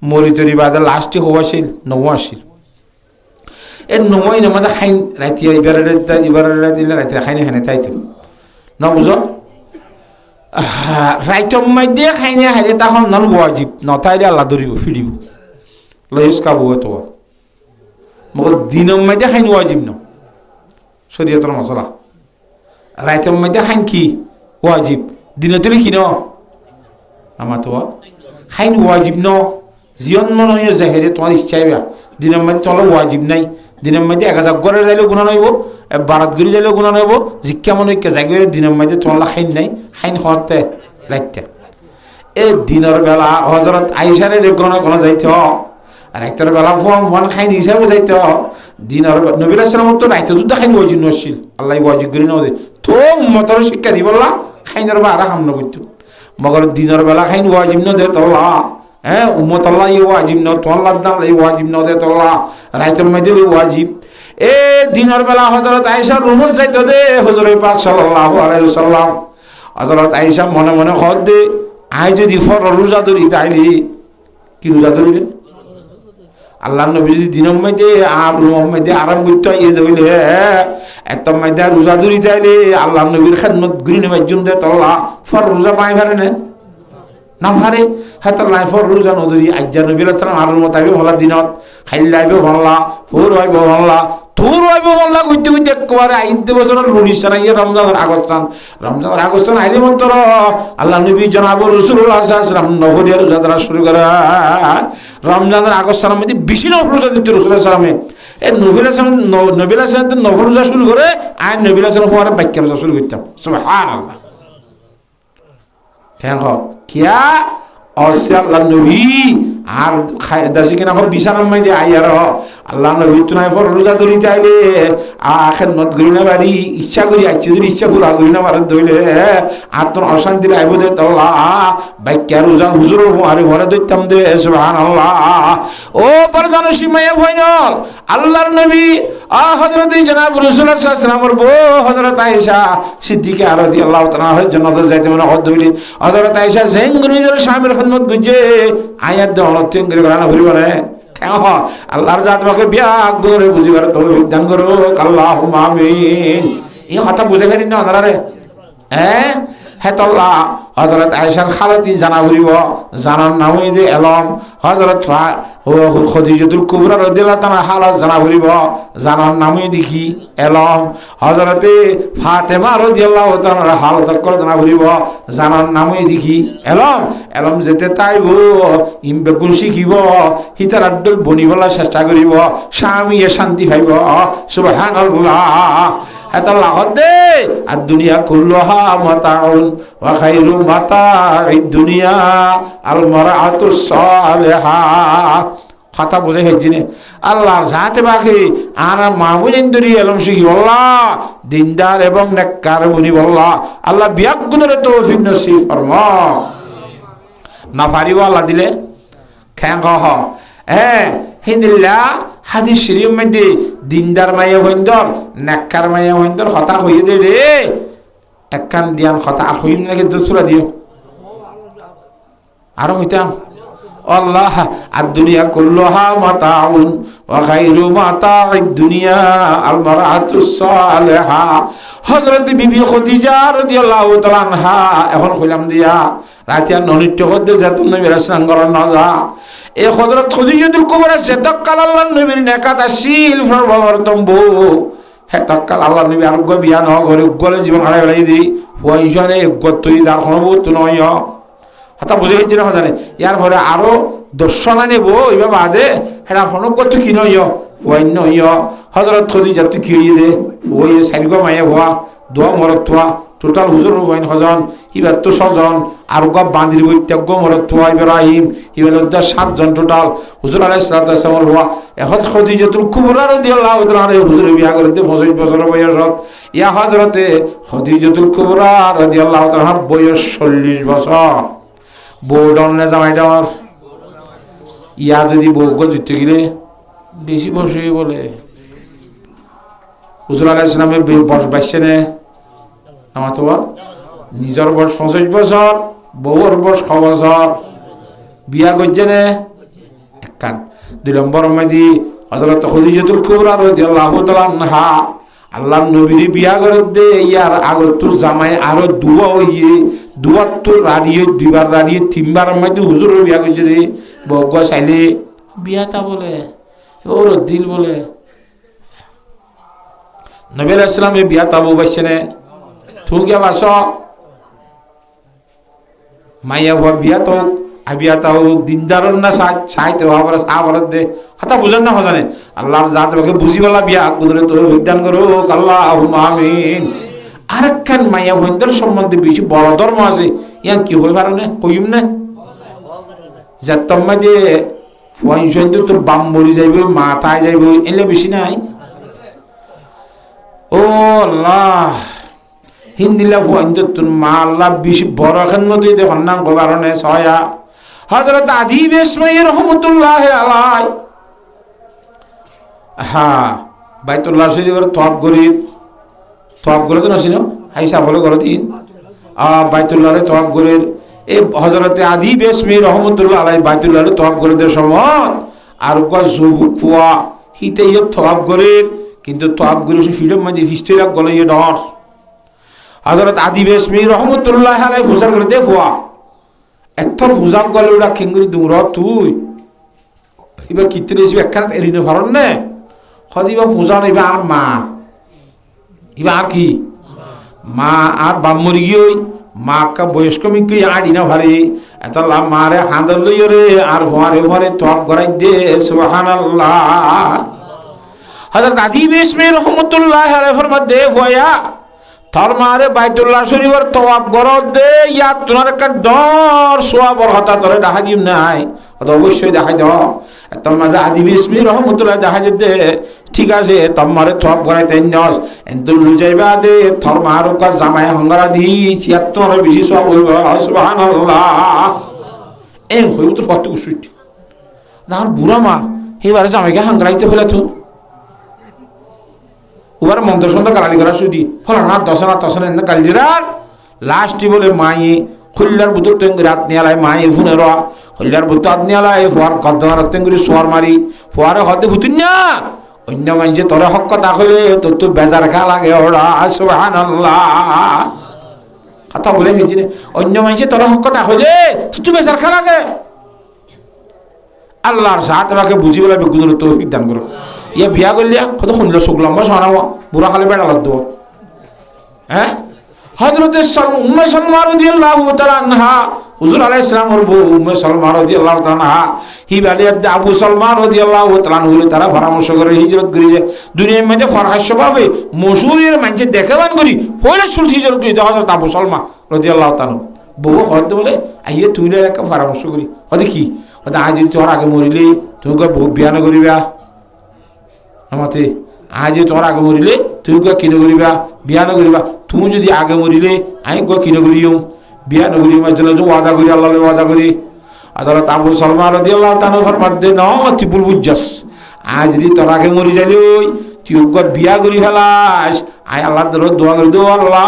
মরি তরি বাদে লাস্টে হওয়া আসছিল নৌ আসছিল এর নয় নামাজে খাইন রাইতে এবারে দিলে রাইতে খাইনে খাইনে তাই তো না বুঝো রাইতম মধ্যে খাইনে হাইলে তখন নন ওয়াজিব নতাইলে আল্লাহ ধরিব ফিরিব লইস কাবু তো মগর দিনম মধ্যে খাইন ওয়াজিব ন শরীয়তের মশলা রাইতম মধ্যে খাইন কি ওয়াজিব দিনে তুলি কি ন আমার তো খাইন ওয়াজিব ন জীবন মনে হয় জাহেরে তোমার ইচ্ছাই বা দিনের মধ্যে তোমার ওয়াজিব নাই দিনের মধ্যে 1000 গড়ে যাইলেও গুণা নইব বারাত গড়ি যাইলেও গুণা নইব জিজ্ঞা মনে হয় জাগিয়ে দিনের মধ্যে তোমার খাইন নাই খাইন হতে লাগতে এই দিনের বেলা হজরত আইসারে গণা গণা যাইতে আর একটার বেলা ফোন খাইন হিসাবে যাইতে দিনের নবীর আসলাম তো রাইতে দুধ খাইন ওয়াজিব নছিল আল্লাহ ওয়াজিব করি নদে তো মতর শিক্ষা দি বললা খাইনের বা আর হাম নগরত মগর দিনের বেলা খাইন ওয়াজিব ন দে তোল্লা হ্যাঁ উম্মত আল্লাহ এই ওয়াজিব ন তোল্লা দাম এই ওয়াজিব ন দে তোল্লা রাইতের মধ্যে ওয়াজিব এ দিনের বেলা হযরত আয়েশা রুমে যাইতো দে হুজুর পাক সাল্লাল্লাহু আলাইহি ওয়াসাল্লাম হযরত আয়েশা মনে মনে খদ দে আই যদি ফর রোজা ধরি তাইলি কি রোজা ধরিলে আল্লাহ নবী যদি দিনের মধ্যে আর রুমের মধ্যে আরাম করতে ইয়ে ধরিলে একটা মধ্যে রোজা ধরি তাইলে আল্লাহ নবীর খেদমত গুরি নেবার জন্য তোল্লা ফর রোজা পাই পারে না পারে হয়তো লাইফর রোজা নদী আজ্জা নবী আলাইহিস আর মতাইবে হলা দিনত খাইলাইবে হল্লা ফুর হইব হল্লা তোর হইব হল্লা কইতে কইতে একবারে আইতে বছরের রুলিশান ইয়ে রমজানের আগস্টান আইলে মন্তর আল্লাহ নবী জনাব রাসূলুল্লাহ সাল্লাল্লাহু আলাইহি ওয়াসাল্লাম নফলিয়া রোজা ধরা শুরু করে রমজানের আগস্টানের মধ্যে বেশি নফল রোজা দিতে রাসূলুল্লাহ সাল্লাল্লাহু আলাইহি ওয়াসাল্লাম নবী আলাইহিস সালাম নফল রোজা শুরু করে আর নবী আলাইহিস সালাম পরে বাক্য রোজা শুরু করতাম সুবহানাল্লাহ কেন কিয়া অসে আল্লাহ নবী আর দাসি কিনা হল বিছানার মধ্যে আইয়ার আল্লাহ নবী তুনাই ফর রোজা ধরি চাইলে আখের নত করি না বাড়ি ইচ্ছা করি আইছে যদি ইচ্ছা পুরা করি না বাড়ি ধরলে আত্ম অশান্তি আইব দে তোল্লা বাক্যা রোজা হুজুর আরে ঘরে ধরতাম দে সুবহানাল্লাহ ও পরদান সীমায় ফাইনাল আল্লাহর নবী হযরত জনাব রাসূলুল্লাহ সাল্লাল্লাহু আলাইহি ওয়াসাল্লামের বউ হযরত আয়েশা সিদ্দিকা রাদিয়াল্লাহু তাআলা এর জান্নাতে যাইতে মনে হদ হইলি হযরত আয়েশা জেঙ্গরির স্বামীর খিদমত গুজে আয়াত দেওয়ার তেঙ্গরি করা না ভরিব না কেন আল্লাহর জাত বাকে বিয়া করে বুঝিবার তৌফিক দান করো আল্লাহুম্মা আমিন এই কথা বুঝে গেলি না ওনারা রে হ্যাঁ হেতল্লাহ হযরত আয়েশার খালাতি জানা ভরিব জানার নামই দে এলম হযরত খদিজাতুল কুবরা রাদিয়াল্লাহু তাআলা হালত জানা ভরিব জানার নামই দেখি এলম হযরতে ফাতেমা রাদিয়াল্লাহু তাআলা হালত কল জানা ভরিব জানার নামই দেখি এলম যেতে তাইব ইমবে গুণ শিখিব হিতার আব্দুল বনিবলা চেষ্টা করিব স্বামীয়ে শান্তি পাইব সুবহানাল্লাহ হেতাল্লাহ দে আর দুনিয়া কুল্লুহা মাতাউন ওয়া খায়রু মাতাইদ দুনিয়া আল মারআতুস সালিহা কথা বুঝে হেজিনে আল্লাহর জাতে বাকি আর মাহবুবিন দরি এলম শিখি আল্লাহ দিনদার এবং নেককার বনি আল্লাহ আল্লাহ বিয়াগুনের তৌফিক নসিব ফরমা না পারিব আল্লাহ দিলে খেং হ হিন্দিল্লা হাদিস শরীফ মধ্যে দিনদার মাইয়া হইন্দর নেককার মাইয়া হইন্দর কথা হইয়ে দে রে একখান দিয়ান কথা আর হইম নাকি দুসরা দিও আরো হইতাম আল্লাহ আদ-দুনিয়া কুল্লুহা মাতাউন ওয়া খায়রু মাতাইদ দুনিয়া আল মারআতুস সালিহা হযরত বিবি খাদিজা রাদিয়াল্লাহু তাআলা আনহা এখন কইলাম দিয়া রাতিয়া ননিত্য করতে যেত নবী রাসূল গরন না যা এই হযরত খাদিজাতুল কুবরা সাদাক্কাল আল্লাহর নবীর নেকাত আসিল ফরবর্তম বউ হে তাক্কাল আল্লাহর নবী আরোগ্য বিয়া ন ঘরে গলে জীবন হারাই দি ফুয়াইছনে গতই দার খনবত নয় হতা বুঝে গেছি না জানে ইয়ার পরে আরো দর্শনা নেব এইভাবে বাদে হেরা হনগত কি নয় ফুয়াইন নয় হযরত খাদিজা তুই কি দে ফুয়াই সারিগ মায়ে হওয়া দোয়া মরত থোয়া টোটাল হুজুর ওয়াইন হজন ইবার তো ছজন আর গব বাঁধির বৈত্যাজ্ঞ মরত থোয়া ইব্রাহিম ইবার 7 জন টোটাল হুজুর আলাইহিস সালাতু ওয়াস সালাম হওয়া এখন খাদিজাতুল কুবরা রাদিয়াল্লাহু তাআলা হুজুর বিয়া করতে 25 বছর বয়সত ইয়া হযরতে খাদিজাতুল কুবরা রাদিয়াল্লাহু তাআলা বয়স 40 বছর বউডনে জামাইটা আমার ইয়া যদি বউকে জিততে গেলে বেশি বসে বলে হুজুর আলাইহিস সালামের বয়স 22 নে আমার তো নিজের বয়স 25 বছর বউর বয়স 6 বছর বিয়া করছে নে একখান 2 নম্বর মধ্যে হযরত খাদিজাতুল কুবরা রাদিয়াল্লাহু তাআলা আনহা আল্লাহর নবীর বিয়া করে দে ইয়ার আগত তোর জামাই আরো দুয়া হইয়ে দুয়াত্তর রাড়িয়ে দুইবার রাড়িয়ে তিনবার মধ্যে হুজুরের বিয়া করছে রে বগ চাইলে বিয়াটা বলে ওর দিল বলে নবী আলাইহিস সালাম এই বিয়া তাবু বাইছে নে তুই গিয়া বাস মাইয়া ভর বিয়া তো আবিয়া তাও দিনদারন না সাইতে আবার আবার দে হাতা বুঝেন না হজানে আল্লাহর জাত বাকে বুঝিবালা বিয়া কুদরে তো বিধান করো আল্লাহুম্মা আমিন। আরেকখান মাইয়া বন্ধের সম্বন্ধে বেশি বড় ধর্ম আছে ইয়ান কি হই পারে না কইম না যাতম্মা যে ফুয়াইন তো বাম মরি যাইব মাথায় যাইব এলে বেশি নাই ও আল্লাহ হিন্দিলা ফুয়াইন তো মা আল্লাহ বেশি বড় খান মতোই দেখুন না কারণে ছয়া হযরত আদি বিসমিল্লাহ রহমাতুল্লাহ আলাই হ্যাঁ বাইতুল্লাহ শরীফের তওয়াব করে তো নাসিনো হাইসা বলে করতি বাইতুল্লাহরে তওয়াব করে এই হযরতে আদি বিসমিল্লাহ রহমাতুল্লাহ আলাই বাইতুল্লাহরে তওয়াব করে দেওয়ার সময় আর কয় জুবুক ফুয়া হিতে ইয়ে তওয়াব করে কিন্তু তওয়াব করে ফিডম মাঝে হিস্ট্রি লাগ গলে ইয়ে ডর হযরত আদি বিসমিল্লাহ রহমাতুল্লাহ আলাই ফুসার করে দে ফুয়া এত্তর ফুজাক গলে ওটা খেঙ্গুরি দুমর তুই এবার কিতরে এসে একখানা এরিনে ফারন নে হদিবা পূজা নেবে আর মা এবার আর কি মা আর বাম্মরি গিয়ে মা কা বয়স্ক মিকে আড়ি না ভারে এত মারে হাঁদর লই রে আর ভরে ভরে তপ গড়াই দে সুবহানাল্লাহ। হযরত আদি বিসমিল্লাহ রহমাতুল্লাহ আলাইহির মধ্যে ভয়া থর মারে বাইতুল্লাহ শরীফের তওয়াব গরদ দে ইয়া তোমার কান দর সোয়াবর হতা তোরে দেখা দিম নাই অত অবশ্যই দেখা দাও তোমার আদি বিসমিল্লাহ রহমাতুল্লাহ দেখা দে ঠিক আছে তোমারে তওয়াব গরাইতে নস এন্ত লু যাইবা দে থর মারো কা জামাই হংরা দি ইয়া তোমার বেশি সওয়াব হইব সুবহানাল্লাহ। এই হইব তো ফটো সুইট দার বুড়া মা এবারে জামাইকে হাংরাইতে হলা তো উবার মন্ত্র সন্ধ্যা গালি করা শুধু ফল না দশনা এনে গালি দিলার লাস্টে বলে মায়ে খুল্লার বুতর তেঙ্গুরি রাত নিয়ালায় মায়ে ফুনে রা খুল্লার বুতর হাত নিয়ালায় ফোয়ার গদ্দার তেঙ্গুরি সোয়ার মারি ফোয়ারে হতে ফুতুন না অন্য মানুষে তোরে হক কথা কইলে তোর তো বেজার খা লাগে ওরা সুবহানাল্লাহ কথা বলে মিছি অন্য মানুষে তোরে হক কথা কইলে তোর তো বেজার খা লাগে আল্লাহর সাথে আমাকে বুঝি বলে বেগুনের তৌফিক দান করো। ইয়া বিয়া করলিয়া কত শুনলো চোখ লম্বা শোনাবো বুড়া খালি বেড়া লাগতো হ্যাঁ হযরতে উম্মে সালমা রাদিয়াল্লাহু তাআলা আনহা হুজুর আলাইহিস সালামের বউ উম্মে সালমা রাদিয়াল্লাহু তাআলা আনহা হিবালিয়াত আবু সালমা রাদিয়াল্লাহু তাআলা আনহু তারা পরামর্শ করে হিজরত করি যে দুনিয়ার মধ্যে ফরহাস্য পাবে মশহুরের মানুষ দেখাবান করি পয়লা শুরু হিজরত করি হযরত আবু সালমা রাদিয়াল্লাহু তাআলা বউ হয়তো বলে আইয়ে তুই একটা পরামর্শ করি হয়তো কি হয়তো আজ যদি তোর আগে মরিলে তুই বউ বিয়া না করিবা আমাতে আজ তোর আগে মরিলে তুই গা কিনে করিবা বিয়া না করিবা তুই যদি আগে মরিলে আমি গা কিনে করিও বিয়া না করি মাঝে ওয়াদা করি আল্লাহ ওয়াদা করি হযরত আবু সালমা রাদিয়াল্লাহু তাআলা ফরমাতে ন তিবুল বুজ্জাস আজ যদি তোর আগে মরি যাইলে তুই গা বিয়া করি ফেলাস আয় আল্লাহ তোর দোয়া করে দো আল্লাহ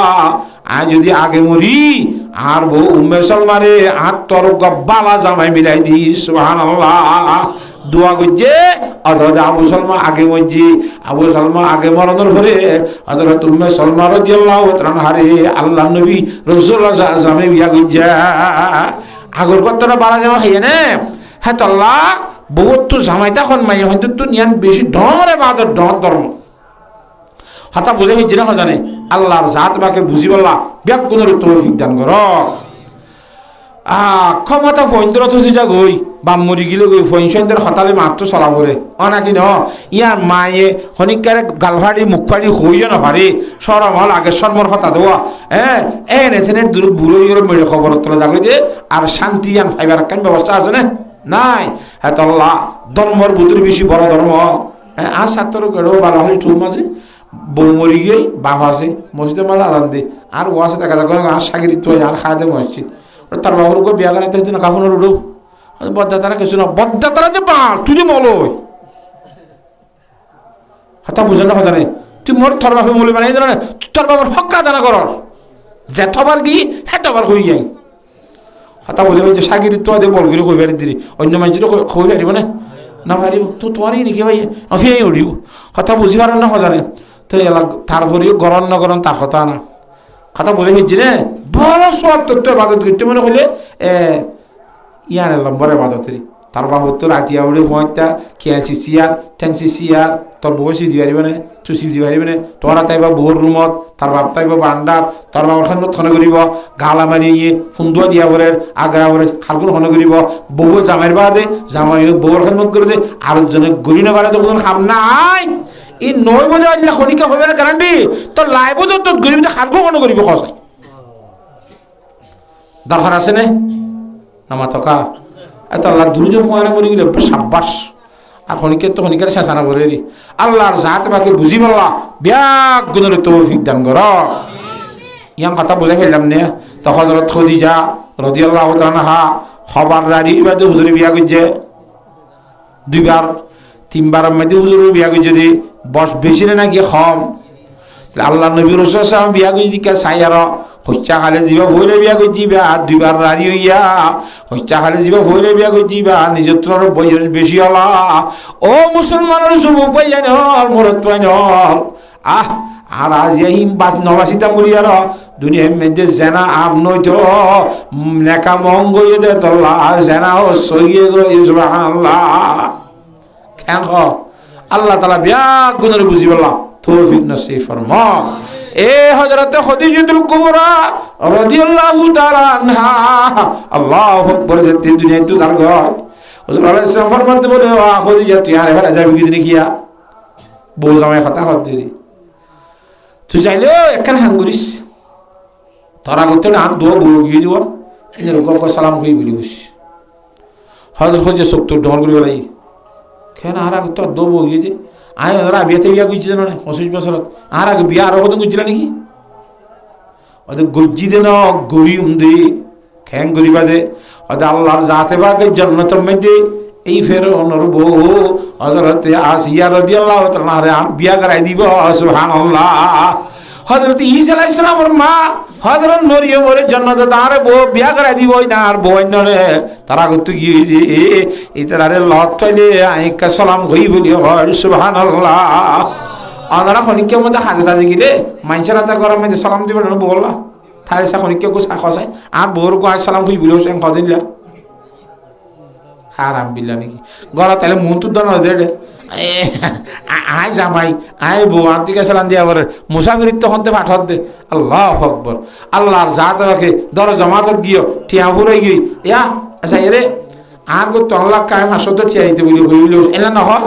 আজ যদি আগে মরি আর বউ উম্মে সালমারে আর তোর গা বালা জামাই মিলাই দিস সুবহানাল্লাহ দোয়া করছে অর্থাৎ আবু সালমা আগে মরছি আবু সালমা আগে মরানোর পরে হযরত উম্মে সালমা রাদিয়াল্লাহু তাআলা হারে আল্লাহ নবী রাসূলুল্লাহ সাল্লাল্লাহু আলাইহি ওয়াসাল্লাম বিয়া করছে আগর কতটা বাড়া যাওয়া খাইয়ে না হ্যাঁ তো আল্লাহ বহুত তো জামাইতা খন মাই হয়তো তো নিয়ান বেশি ডরে বাদর ডর ধর্ম হাতা বুঝে হয়েছে না জানে আল্লাহর জাত বাকে বুঝি বললা ব্যাকুনের তৌফিক দান করো ক্ষমতা ফৈন্দ্রত যা গই বাম মরি গিলে গই ফৈন্সেন্দ্রের হতালে মাত্র চলা পরে নাকি ন ইয়ার মায়ে শনিকারে গালফাড়ি মুখ ফাড়ি হইও না পারে সরম হল আগে সরমর হতা দেওয়া হ্যাঁ এনে বুড়ো মেরে খবর তোলা যাবে যে আর শান্তি আন ফাইবার কেন ব্যবস্থা আছে না নাই হ্যাঁ তল্লা ধর্মর বুদ্ধের বেশি বড় ধর্ম হ্যাঁ আর সাতর কেড়ো ভালো হলে টুর মাঝে বউ মরি গিয়ে বাপ আছে মসজিদের মাঝে আদান দে আর ও আছে দেখা যাক আর সাগরিত আর খাওয়া দেয় মসজিদ তার বাবুর গো বিয়া গানাইতে হইতো না কাফনের উড়ো বদ্দাতারা কিছু না বদ্দাতারা যে বা তুই মলই হাতা বুঝে না কথা নেই তুই মোর থর বাপে মলি বানাই দিল না তোর বাবার হক্কা দানা কর যেতবার গিয়ে হেতবার হয়ে যাই হাতা বুঝে যে সাগরিত বলগুলি কই পারি দিদি অন্য মানুষের কই পারিব না পারিব তো তোমারই নাকি ভাই ফিয়াই উড়িব কথা বুঝি পারেন না সজানে তো তারপরেও গরম নগরম তার কথা না কথা বুঝে ফেলছি না বড় সব তত্ত্ব ইবাদত করতে মনে করলে ইয়ার লম্বর ইবাদতের তার বাবু তো রাতিয়া উড়ে পয়েন্টটা খেয়ালছি সিয়ার ঠেংসি সিয়ার তোর বসি দি পারিবে না চুষি দি পারিবে না তোরা তাইবা বউর রুমত তার বাপ তাইবা বান্ডার তোর বাবার খান খনে করিব গালা মারি ইয়ে ফুন্দুয়া দিয়া পরে আগ্রা পরে খালগুন খনে করিব বউ জামাইয়ের বাদে জামাই বউর খান করে দে আর জনে গরি না পারে তো কোনো খাম নাই এই 9 বজে আনলে খনিকা হবে না গ্যারান্টি তোর লাইব তো তোর গরিব খালগু খনে করিব খসাই দরকার আছে না নামা তকা এত আল্লাহ দুরুজ ফোয়ারে মরি গেলে সাব্বাস আর খনিকের তো খনিকের শেষানা বলে রি আল্লাহর জাত বাকি বুঝি বললা ব্যাগ গুণের তৌফিক দান কর ইয়াম কথা বুঝে ফেললাম নে তো হযরত খাদিজা রাদিয়াল্লাহু তাআলা খবর রারি বাদে হুজুরে বিয়া করছে দুইবার তিনবার মধ্যে হুজুরে বিয়া করছে দি বস বেশি না নাকি কম আল্লাহ নবী রাসূল সাল্লাল্লাহু আলাইহি ওয়াসাল্লাম বিয়া করছে দিকা সাইয়ার হচ্চা খালে যাবা ভৈরে বিয়া করছি বা দুইবার রাজি হইয়া হচ্চা খালে যাবা ভৈরে বিয়া করছি বা নিজের তোর বয়স বেশি হলা ও মুসলমানের যুবক ভাই জানল মরত জানল আর আজ এই নবাসিতাম করি আর দুনিয়ার মধ্যে জেনা আম নইতো নেকা মঙ্গই দে তোল্লা জেনা ও সইয়ে গো সুবহানাল্লাহ কেন আল্লাহ তাআলা বিয়া গুণের বুঝি বললা তৌফিক নসিব ফরমা এ হযরত খাদিজাতুল কুবরা রাদিয়াল্লাহু তাআলা আনহা আল্লাহু আকবার যেতে দুনিয়ায় তো জার গয় হুজুর আলাইহিস সালাম ফরমাতে বলে ওয়া খাদিজা তুই আরে ভাড়া যাবি কি দিনে কিয়া বউ জামাই কথা হতে রে তুই চাইলে একখান হাঙ্গুরিস তোরা করতে না দো বউ গিয়ে দিও এরকম করে সালাম কই বলি বস হযরত খাদিজা সত্তর ডর করে বলাই কেন আর তো দো বউ গিয়ে দে আয় ওরা বিয়েতে বিয়া করছি জানো না 25 বছরত আর আগে বিয়া আরো কত করছিল নাকি ওদের গজ্জি দেন গরিম দে খ্যাং গরিবা দে ওদের আল্লাহর জাতে বাকে জান্নাতের মধ্যে এই ফের অনর বউ হযরত আসিয়া রাদিয়াল্লাহু তাআলা আর বিয়া করাই দিব সুবহানাল্লাহ হযরত ঈসা আলাইহিস সালামের মা হযরত মরিয়মের জান্নাতে তার বউ বিয়া করাই দিব না আর বউ নরে তারা কত গিয়ে ইতারে লত চাইলে আইকা সালাম কই বলি সুবহানাল্লাহ আনারা খনিকে মধ্যে হাজে সাজে গিলে মাইনছরা তা গরম মধ্যে সালাম দিবে না বললা তাই সা খনিকে কো খসাই আর বউর কো সালাম কই বলি সেন কদিনলা হারাম বিল্লাহ নাকি গলা তাহলে মন তো দন দে আয় জামাই আয় বউ আন্তিকে সালাম দিয়া বলে মুসাফির তো হতে পাঠাত দে আল্লাহু আকবার আল্লাহর জাত রাখে দর জামাতত গিয়ে টিয়া ফুরাই গই ইয়া আচ্ছা এরে আর গো তো আল্লাহ কায়ম আসতে টিয়াইতে বলি কইল এলা না হয়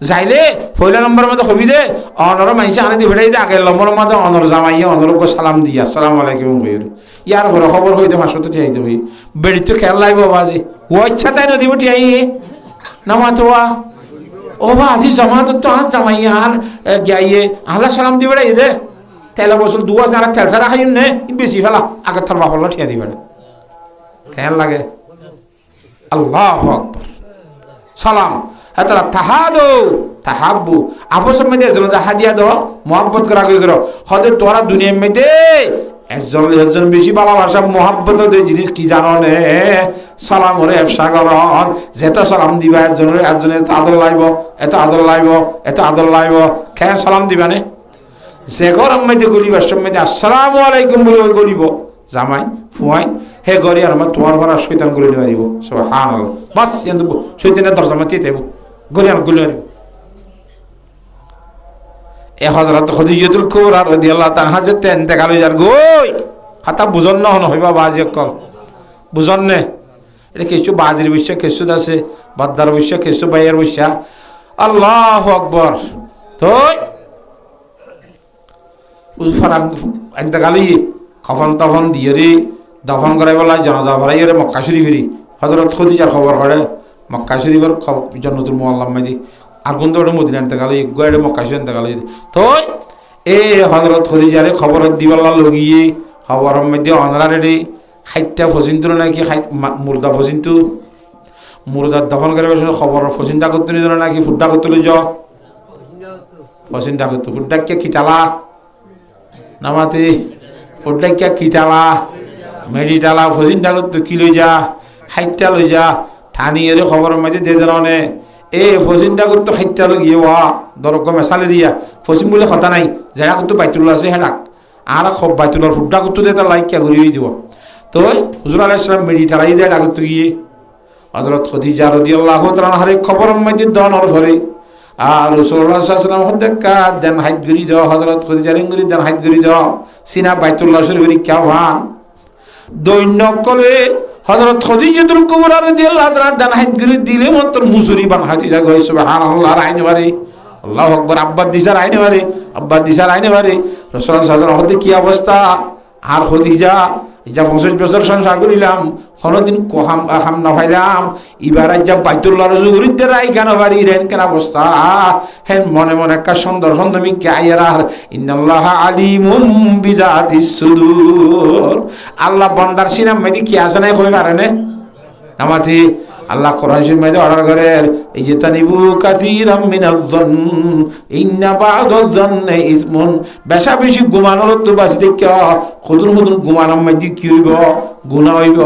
যাইলে পয়লা নম্বর মধ্যে কবি দে অনর মাইসা আনে দি ভেড়াই দে আগে নম্বর মধ্যে অনর জামাইয়া অনর গো সালাম দিয়া আসসালামু আলাইকুম কইর ইয়ার ঘর খবর হইতে আসতে টিয়াইতে হই বেড়ি তো খেয়াল লাইব বাজি ও ইচ্ছা তাই নদী টিয়াই না মাতোয়া ও বাজি জামাত তো আজ জামাইয়া আর গাইয়ে আল্লাহ সালাম দি বেড়াই দে তেলা বছর দুয়া যারা তেল সারা খাইন নে বেশি ফেলা আগে থার বাপলা টিয়া দিবে খেয়াল লাগে আল্লাহু আকবার সালাম হাতরা তাহাদু তাহাব্বু আপস মধ্যে একজন হাদিয়া দাও মোহাব্বত করা কই করো হদে তোরা দুনিয়ার মধ্যে একজন বেশি ভালোবাসা মোহাব্বত দে জিনিস কি জানো নে সালাম ওরে এফসা করন যেত সালাম দিবা একজনের এত আদর লাইব এত আদর লাইব এত আদর লাইব খেয়ে সালাম দিবা নে যে গরম মধ্যে গরিবার মধ্যে আসসালামু আলাইকুম বলে ওই গরিব জামাই ফুয়াই হে গরি আর আমার তোমার ঘর শয়তান গুলি নিয়ে আনিব সুবহানাল্লাহ বাস শয়তানের দরজা মাতিয়ে দেব গরি আর গুলি আনিব এ হযরত খাদিজাতুল কুবরা রাদিয়াল্লাহু তাআলা যে তেন দেখালো যার গই কথা বুঝন না হন হইবা বাজি কল বুঝন নে এটা কিছু বাজির বিষয় কিছু আছে বাদ্দার বিষয় কিছু বাইয়ের বিষয় আল্লাহু আকবার তো উফরান এন্তাগালি খফন তফন দিয়ে রে দফন করাই বলা জানাজা ভরাই রে মক্কা শরীফেরই হযরত খাদিজার খবর করে মক্কা শরীফের জান্নাতুল মুআল্লাম মাদি আর কোন দড়ে মদিনা এন্তাগালি গয়রে মক্কা শরীফ এন্তাগালি তো এ হযরত খাদিজারে খবর দিবাল্লা লগিয়ে খবরের মধ্যে অনরারে রে হাইটা ফজিন্তু নাকি মুর্দা ফজিন্তু মুর্দা দফন করে খবর ফজিন্দা করতে নিল নাকি ফুড্ডা করতে লই ফজিন্দা করতে ফুড্ডা কে খিটালা নামাতে ফুড্ডা কে খিটালা মেডিটালা ফজিন্দা করতে কি লই যা হাইটা লই যা ঠানি এর খবরের মধ্যে দে জানে এ ফজিন্দা করতে হাইটা লগিয়ে ওয়া দরক মেসালে দিয়া ফজিম বলে কথা নাই যারা করতে বাইতুল্লাহ আছে হেডাক আর সব বাইতুল্লাহর ফুটটা করতে দিয়ে তার লাইকিয়া ঘুরিয়ে দিব তো হুজুর আলাইহিস সালাম মেডি টালাই দেয় ডাকত গিয়ে হযরত খাদিজা রাদিয়াল্লাহু তাআলা হারে খবর মধ্যে দনর ধরে আর রাসূলুল্লাহ সাল্লাল্লাহু আলাইহি ওয়াসাল্লাম হদ্দাকা দেন হাইত গরি দাও হযরত খাদিজা রিঙ্গরি দেন হাইত গরি দাও সিনা বাইতুল্লাহ শরীফের কিয়াওয়ান দৈন্য কলে হযরত খাদিজাতুল কুবরা রাদিয়াল্লাহু তাআলা দেন হাইত গরি দিলে মাত্র মুসুরি বান হাতিজা গয় সুবহানাল্লাহ আইনে বারে আল্লাহু আকবার আব্বা দিশার আইনে বারে আব্বা দিশার আইনে বারে রাসূলুল্লাহ সাল্লাল্লাহু আলাইহি ওয়াসাল্লাম হদ্দে কি অবস্থা আর খাদিজা যা 50 বছর সংসার করিলাম কোনদিন কোহাম হাম না পাইলাম এবার যা বাইতুল্লাহর জুরিদের আই কেন বাড়ি রেন কেন অবস্থা হেন মনে মনে একটা সুন্দর সুন্দরমি কে আয়ার ইন্নাল্লাহা আলিমুম বিযাতিস সুদূর আল্লাহ বান্দার সিনা মেদি কি আছে না কই পারে না নামাতি আল্লাহ কোরআন শরীফ মধ্যে অর্ডার করেন এই যে তানিবু কাসীরাম মিনাল যন ইন্না বা'দাল যন্নি ইসমুন বেশা বেশি গুমানোর তো বাঁচতে কি খুদুর খুদুর গুমানোর মধ্যে কি হইব গুনাহ হইব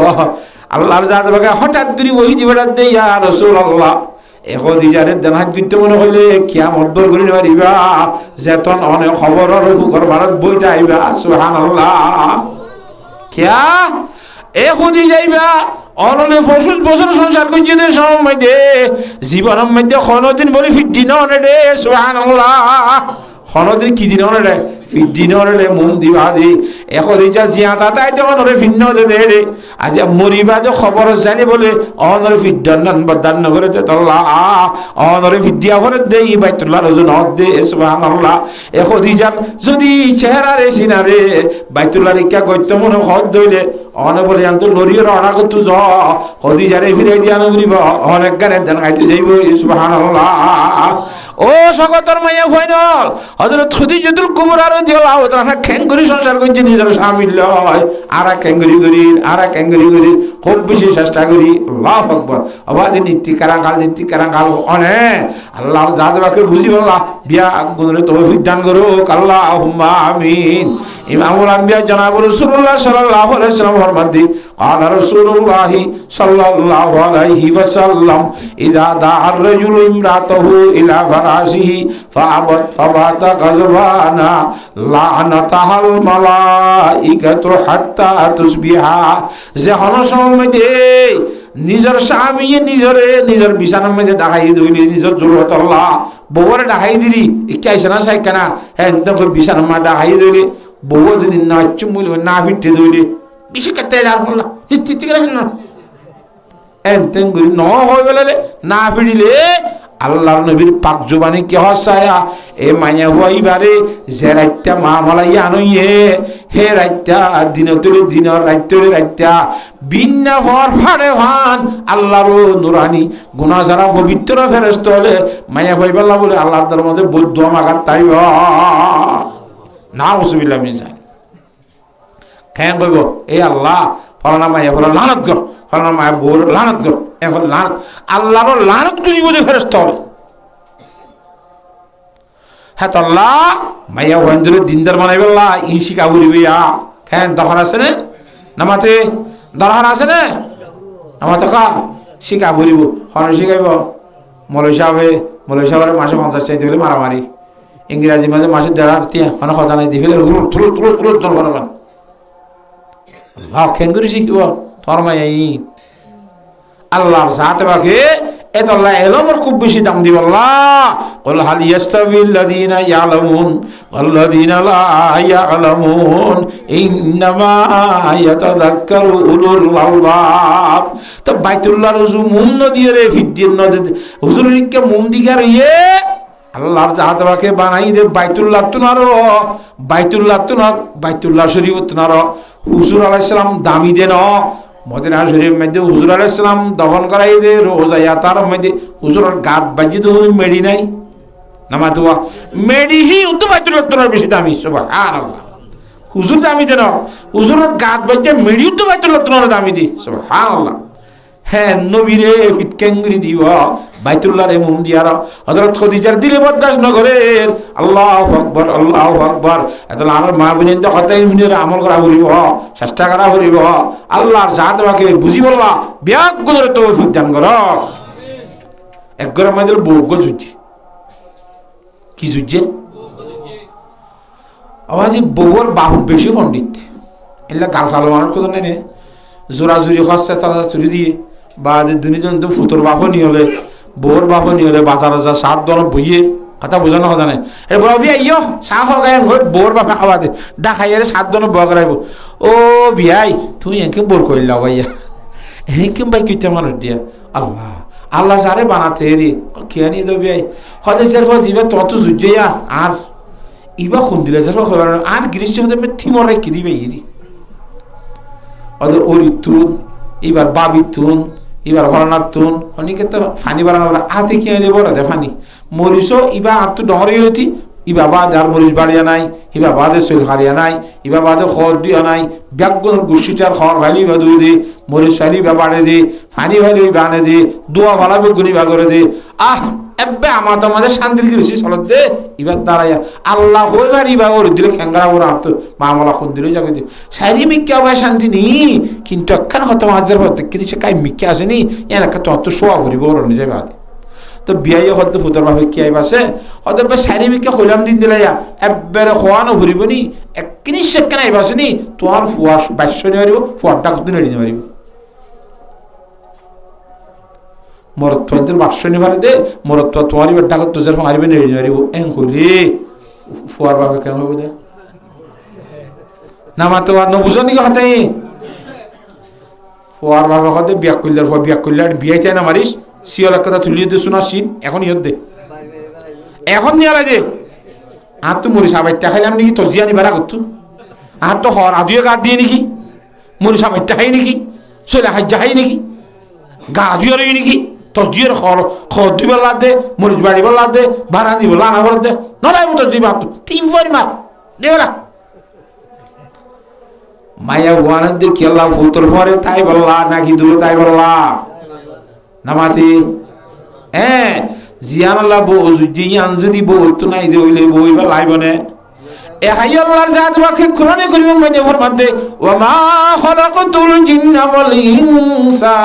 আল্লাহর জাত বাগে হঠাৎ করে ওই দিবটা দে ইয়া রাসূলুল্লাহ এখন দিজারে দানাত করতে মনে হইলে কিয়ামত দর করি পারিবা যেতন অনেক খবর আর ফুকর ভারত বইটা আইবা সুবহানাল্লাহ কিয়া এ খুদি যাইবা অনলে 50 বছর সংসার করছে দের সময় দে জীবনের মধ্যে কোনদিন বলি ফিট না রে সুবহানাল্লাহ কোনদিন কি দিন রে ফিট রে মন দিবা দে এখন এই যা জিয়াতা তাই তো অনরে ফিন্ন দে রে আজ মরিবা যে খবর জানি বলে অনরে ফিট দান বদান করে তে আল্লাহ অনরে ফিট দিয়া করে দেই বাইতুল্লাহর ওজন দে সুবহানাল্লাহ এখন দিজার যদি চেহারা রে সিনারে বাইতুল্লাহর ইকা কইতে মনে হদ দইলে অনে বলে আন্ত লরির অনা করতে য খদিজারে ফিরে দিয়া নগরিব অনেক গানে দেন গাইতে যাইব সুবহানাল্লাহ ও সকতর মাইয়া ফাইনাল হযরত খাদিজাতুল কুবরা রাদিয়াল্লাহু তাআলা খেঙ্গুরি সংসার করছে নিজের স্বামী লয় আর খেঙ্গুরি গরি খুব বেশি চেষ্টা করি আল্লাহু আকবার আওয়াজ নীতি কারাঙ্গাল অনে আল্লাহর জাদবাকে বুঝি আল্লাহ বিয়া গুণরে তৌফিক দান করো আল্লাহুম্মা আমিন ইমামুল আম্বিয়া জনাব রাসূলুল্লাহ সাল্লাল্লাহু আলাইহি ওয়াসাল্লাম ফরমাতে قال رسول الله صلى الله عليه وسلم إذا دعا الرجل امرأته إلى فراشه فبات غضبانا لعنتها الملائكة حتى تصبح যখন সময় নিজের স্বামী নিজের বিছানার মধ্যে ডাকাই দিলি নিজের জরুরত আল্লাহ বউরে ডাকাই দিলি কি আইছে না সাই কেনা হ্যাঁ তখন বিছানার মধ্যে ডাকাই দিলি বউ যদি না চুমুল না ফিটে দিলি বেশি কেটে যার বললা ঠিক না এনতেন গুরি ন হয়ে গেলে না ফিরিলে আল্লাহর নবীর পাক জবানি কে হসায়া এ মাইয়া হইবারে যে রাইতা মা মালাইয়া আনইয়ে হে রাইতা দিনের রাইতা বিন্না হর ফাড়ে ভান আল্লাহর নুরানি গুনাহ যারা পবিত্র ফেরেশতা হলে মাইয়া হইবাল্লাহ বলে আল্লাহর দরবারে বৈধ মাগাত তাইবা নাউযুবিল্লাহ মিন যালিক কেন কইব এই আল্লাহ ফলানা মাইয়া ফলা লানত কর ফলানা মাইয়া বউর লানত কর এখন লানত আল্লাহর লানত খুঁজিব যে ফেরেশতা হলে হ্যাঁ তো আল্লাহ মাইয়া ভঞ্জরে দিনদার বানাইবে আল্লাহ ই শিকা ঘুরিবে কেন দরকার আছে না নামাতে দরকার আছে না নামাতে কা শিকা ঘুরিব হন শিখাইব মৌলভী সাহেবের মাসে 50 চাইতে হলে মারামারি ইংরাজি মাসে 1.5 মানে কথা নাই দিলে তুরুত করবা আল্লাহ খেঙ্গুরি শিখিব তোর মাই আল্লাহর জাতে বাকে এত আল্লাহ এলমের খুব বেশি দাম দিব আল্লাহ কুল হাল ইয়াস্তাবিল্লাযীনা ইয়ালামুন ওয়াল্লাযীনা লা ইয়ালামুন ইন্নামা ইয়াতাযাক্কারু উলুল আলবাব তো বাইতুল্লাহর রুজু মুম নদিয়ে রে ফিদ্দিন নদী হুজুরকে মুম দিগার আল্লাহর জাতে বাকে বানাই দে বাইতুল্লাহ শরীফ তুনার হুজুর আলাইহিস সালাম দামি দেন মদিনা শরীফ মধ্যে হুজুর আলাইহিস সালাম দফন করাই দে রোজায়া তার মধ্যে হুজুরের গাত বাজি তো মেডি নাই নামাতুয়া মেডি হি তো বাইতুল্লাহ তুনার বেশি দামি সুবহানাল্লাহ হুজুর দামি দেন হুজুরের গাত বাজি মেডি তো বাইতুল্লাহ তুনার দামি দি সুবহানাল্লাহ হ্যাঁ নবীরে ফিটকেঙ্গুরি দিব বাইতুল্লাহর মুম দিয়ার হযরত খাদিজার দিলে বরদাস্ত ন করেন আল্লাহু আকবার এতলা আর মা বোনের তো কথাই শুনে আমল করা হইব চেষ্টা করা হইব আল্লাহর জাত বাকে বুঝি বললা বিয়াক করে তৌফিক দান কর একগর আমাদের বউগ জুজি কি জুজি আবাজি বউর বাহু বেশি পণ্ডিত এগুলা গাল চালো মানুষ কথা নেই জোরাজুরি খরচা তারা চুরি দিয়ে বা দুজন তো ফুটোর বাপনি হলে বউর বাপনি হলে বাজারে যা 7 জন বইয়ে কথা বোঝানো কথা নাই এ বড় বিয়া ইয় চাহ খাই বউর বাপে খাওয়া দে ডাকাই 7 জন বয়া করাইব ও বিয়াই তুই এঁকে বোর করিলা ভাইয়া এঁকে ভাই কিতে মানুষ দিয়া আল্লাহ আল্লাহ যারে বানাতে রে কে নিয়ে তো বিয়াই হতে যার পর জিবা তত যুজ্জয়া আর ইবা খুন দিলে যার আর গ্রীষ্ম হতে থিমর রেখে দিবে ইরি ওদের অরিতুন এবার বাবিতুন এবার হরনাথুন অনেকে তো ফানি বাড়ানো হাতে কিনে দেবো রাধে ফানি মরিচও ইবা আর তো ডহরে গেলতি ইবা বাদে আর মরিচ বাড়িয়া নাই ইবা বাদে শৈল হারিয়া নাই ইবা বাদে খড় দিয়া নাই ব্যাগুন গুছিটার খড় ভাইলি বা দুই দে মরিচ ফাইলি বা বাড়ে দে ফানি ভাইলি বানে দে দোয়া ভালা বেগুনি বা করে দে এবে আমার তো আমাদের শান্তির গিয়েছি চলত দে এবার দাঁড়াইয়া আল্লাহ হয়ে পারি বা ওর দিলে খেঙ্গারা ওর হাত মামলা খুন দিলে যাবে সারি মিক্কা ভাই শান্তি নেই কিন্তু একখান হতো মাঝের হতে কিন্তু সে কাই মিক্কা আসেনি এলাকা তো শোয়া ভরিব ওর নিজে বাদে তো বিয়াই হয়তো ফুতর ভাবে কি আইবাসে হয়তো সারি মিক্কা হইলাম দিন দিলে এবারে খোয়ানো ভরিব নি একখিনি সেখানে আইবাসে নি তোমার ফুয়া বাস্য নিয়ে পারিব ফুয়ার ডাক দিন নিতে পারিব মরত্বের বাক্স নিভারে দে মরত্ব তোমার এবার ডাকত তোজার মারিবে নেড়ে মারিব এন কইলে ফুয়ার বাবা কেন হবে দে না মা তো আর নবুঝো নাকি হাতে ফুয়ার বাবা হতে বিয়া করলে আর বিয়ে চাই না মারিস শিওর কথা তুলিয়ে দে শোনা শিন এখন ইয়ত দে এখন নিয়ে আলাই দে আর তো মরিস আবাইটা খাইলাম নাকি তোর জিয়ানি বেড়া করতো আর তো হর আদিও গাছ দিয়ে নাকি মরিস আবাইটা খাই নাকি চলে হাজ্জা খাই নাকি গা আদিও রই নাকি তোর জিয়ের খর দিব লাদে মরিচ বাড়িব লাদে ভাড়া দিব লানা ভর দে নড়াই মতো দিবা তিন পরিমাণ দেওরা মায়া ওয়ানের দেখি আল্লাহ ফুতর পরে তাই বললা নাকি দূরে তাই বললা নামাতি হ্যাঁ জিয়ান আল্লাহ বউ জিয়ান যদি বউ তো নাই দে হইলে বই বা লাইবনে এ হাই আল্লাহর জাত বাকি কোরআনে করিমের মধ্যে ফরমাতে ওয়া মা খালাকাতুল জিন্না ওয়াল ইনসা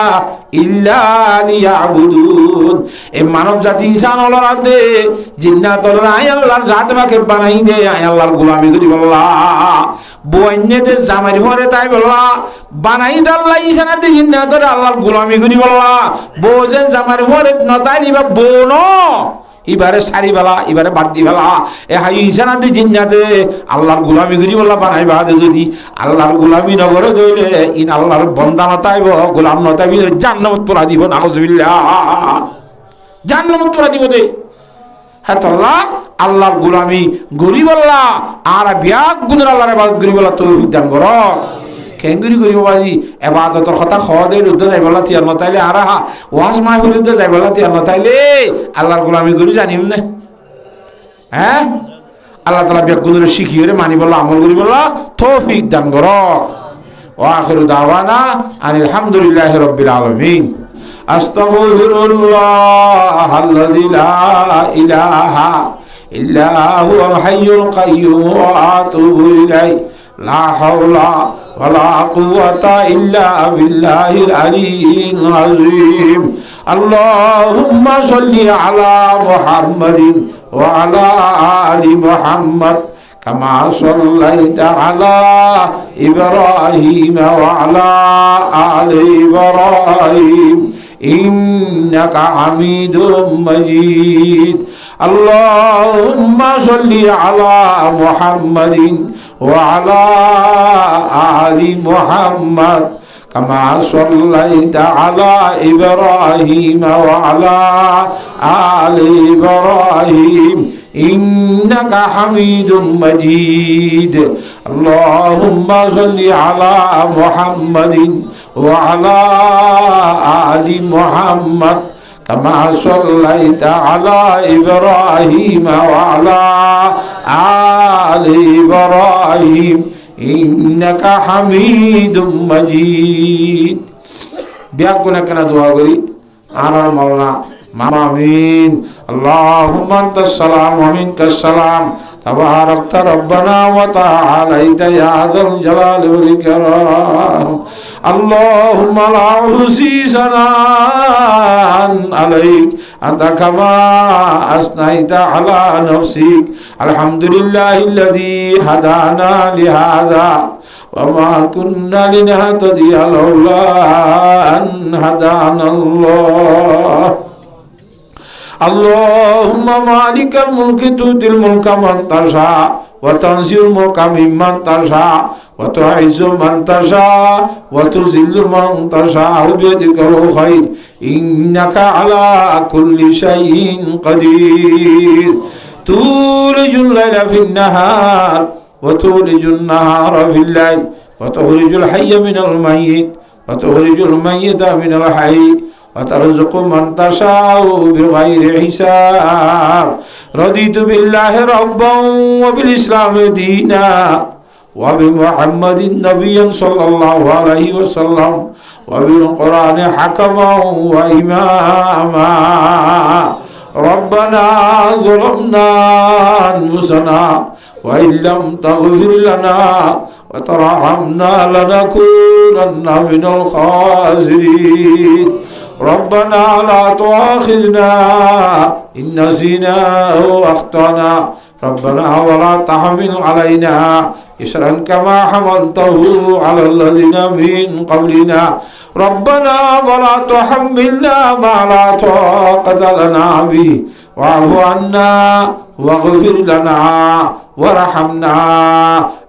ইল্লা লিয়াবুদুন এ মানব জাতি ইনসান হলরা দে জিন্নাত হলরা আই আল্লাহর জাত বাকি বানাই দে আই আল্লাহর গোলামি করি বললা বন্যতে জামাই ভরে তাই বললা বানাই দাল্লা ইনসানাতে জিন্নাত আল্লাহর গোলামি করি বললা বোঝেন জামাই ভরে নতাই নিবা বোনো এবারে সারি বেলা এবারে বাদ দি বেলা এ হাই ইনসানাতে জিন্নাতে আল্লাহর গোলামি করি বললা বানাই বাদে যদি আল্লাহর গোলামি নগরে দইলে ইন আল্লাহর বন্দা নতাইব গোলাম নতাইব জান্নাত তোরা দিব নাউজুবিল্লাহ জান্নাত তোরা দিব দে হ্যাঁ আল্লাহ আল্লাহর গোলামি গরি বললা আর বিয়াক গুণের আল্লাহর ইবাদত করি বললা তৌফিক দান করো কেঙ্গুরি করিব বাজি এবাদতর কথা খদের উদ্ধ যাই বলা তিয়ার নতাইলে আর হা ওয়াজ মাই উদ্ধ যাই বলা তিয়ার নতাইলে আল্লাহর গোলামি করি জানিম না হ্যাঁ আল্লাহ তাআলা বেগুনের শিখিয়ে রে মানি বললা আমল করি বললা তৌফিক দান করো ওয়া আখিরু দাওয়ানা আনিল হামদুলিল্লাহি রাব্বিল আলামিন আস্তাগফিরুল্লাহ আল্লাযী লা ইলাহা ইল্লা হুয়াল হাইয়ুল কাইয়্যুম ওয়া আতুবু ইলাইহি লা হাওলা ওয়ালা কুওয়াতা ইল্লা বিল্লাহিল আলিয়্যিল আযীম আল্লাহুম্মা সাল্লি আলা মুহাম্মাদিন ওয়া আলা আলি মুহাম্মাদ কামা সাল্লাইতা আলা ইব্রাহিম ওয়া আলা আলি ইব্রাহিম ইন্নাকা হামিদুম মাজিদ আল্লাহুম্মা সাল্লি আলা মুহাম্মাদিন ওয়া আলা আলি মুহাম্মাদ কামা সাল্লাইতা আলা ইব্রাহিম ওয়া আলা আলি ইব্রাহিম ইন্নাকা হামিদুম মাজিদ আল্লাহুম্মা সাল্লি আলা মুহাম্মাদিন ওয়া আলা আলি মুহাম্মাদ কামা সাল্লাইতা আলা ইব্রাহিম ওয়া আলা আলি ইব্রাহিম ইন্নাকা হামিদুম মাজিদ ব্যাকুনা কেন দোয়া করি আর মাওলানা আমিন আল্লাহুম্মা আনতাস সালাম ওয়া মিনকাস সালাম তাবারাকতা রব্বানা ওয়া তাআলাইতা ইয়া যাল জালালি ওয়াল ইকরাম আল্লাহুম্মা লা উহসি সানান আলাইক أنت كما أثنيت على نفسك الحمد لله الذي هدانا لهذا وما كنا لنهتدي لولا أن هدانا الله اللهم مالك الملك تؤتي الملك من تشاء وتنزع الملك ممن تشاء وتعز من تشاء وتذل من تشاء بيدك الخير إنك على كل شيء قدير تولج الليل في النهار وتولج النهار في الليل وتخرج الحي من الميت وتخرج الميت من الحي وترزق من تشاء بغير حساب رضيت بالله ربا وبالإسلام دينا وبمحمد نبيا صلى الله عليه وسلم وبالقرآن حكما وإماما ربنا ظلمنا أنفسنا وإن لم تغفر لنا وترحمنا لنكونن من الخاسرين ربنا لا تؤاخذنا إن نسينا أو أخطأنا ربنا ولا تحمل علينا إصرا كما حملته على الذين من قبلنا ربنا ولا تحملنا ما لا طاقة لنا به واعف عنا واغفر لنا وارحمنا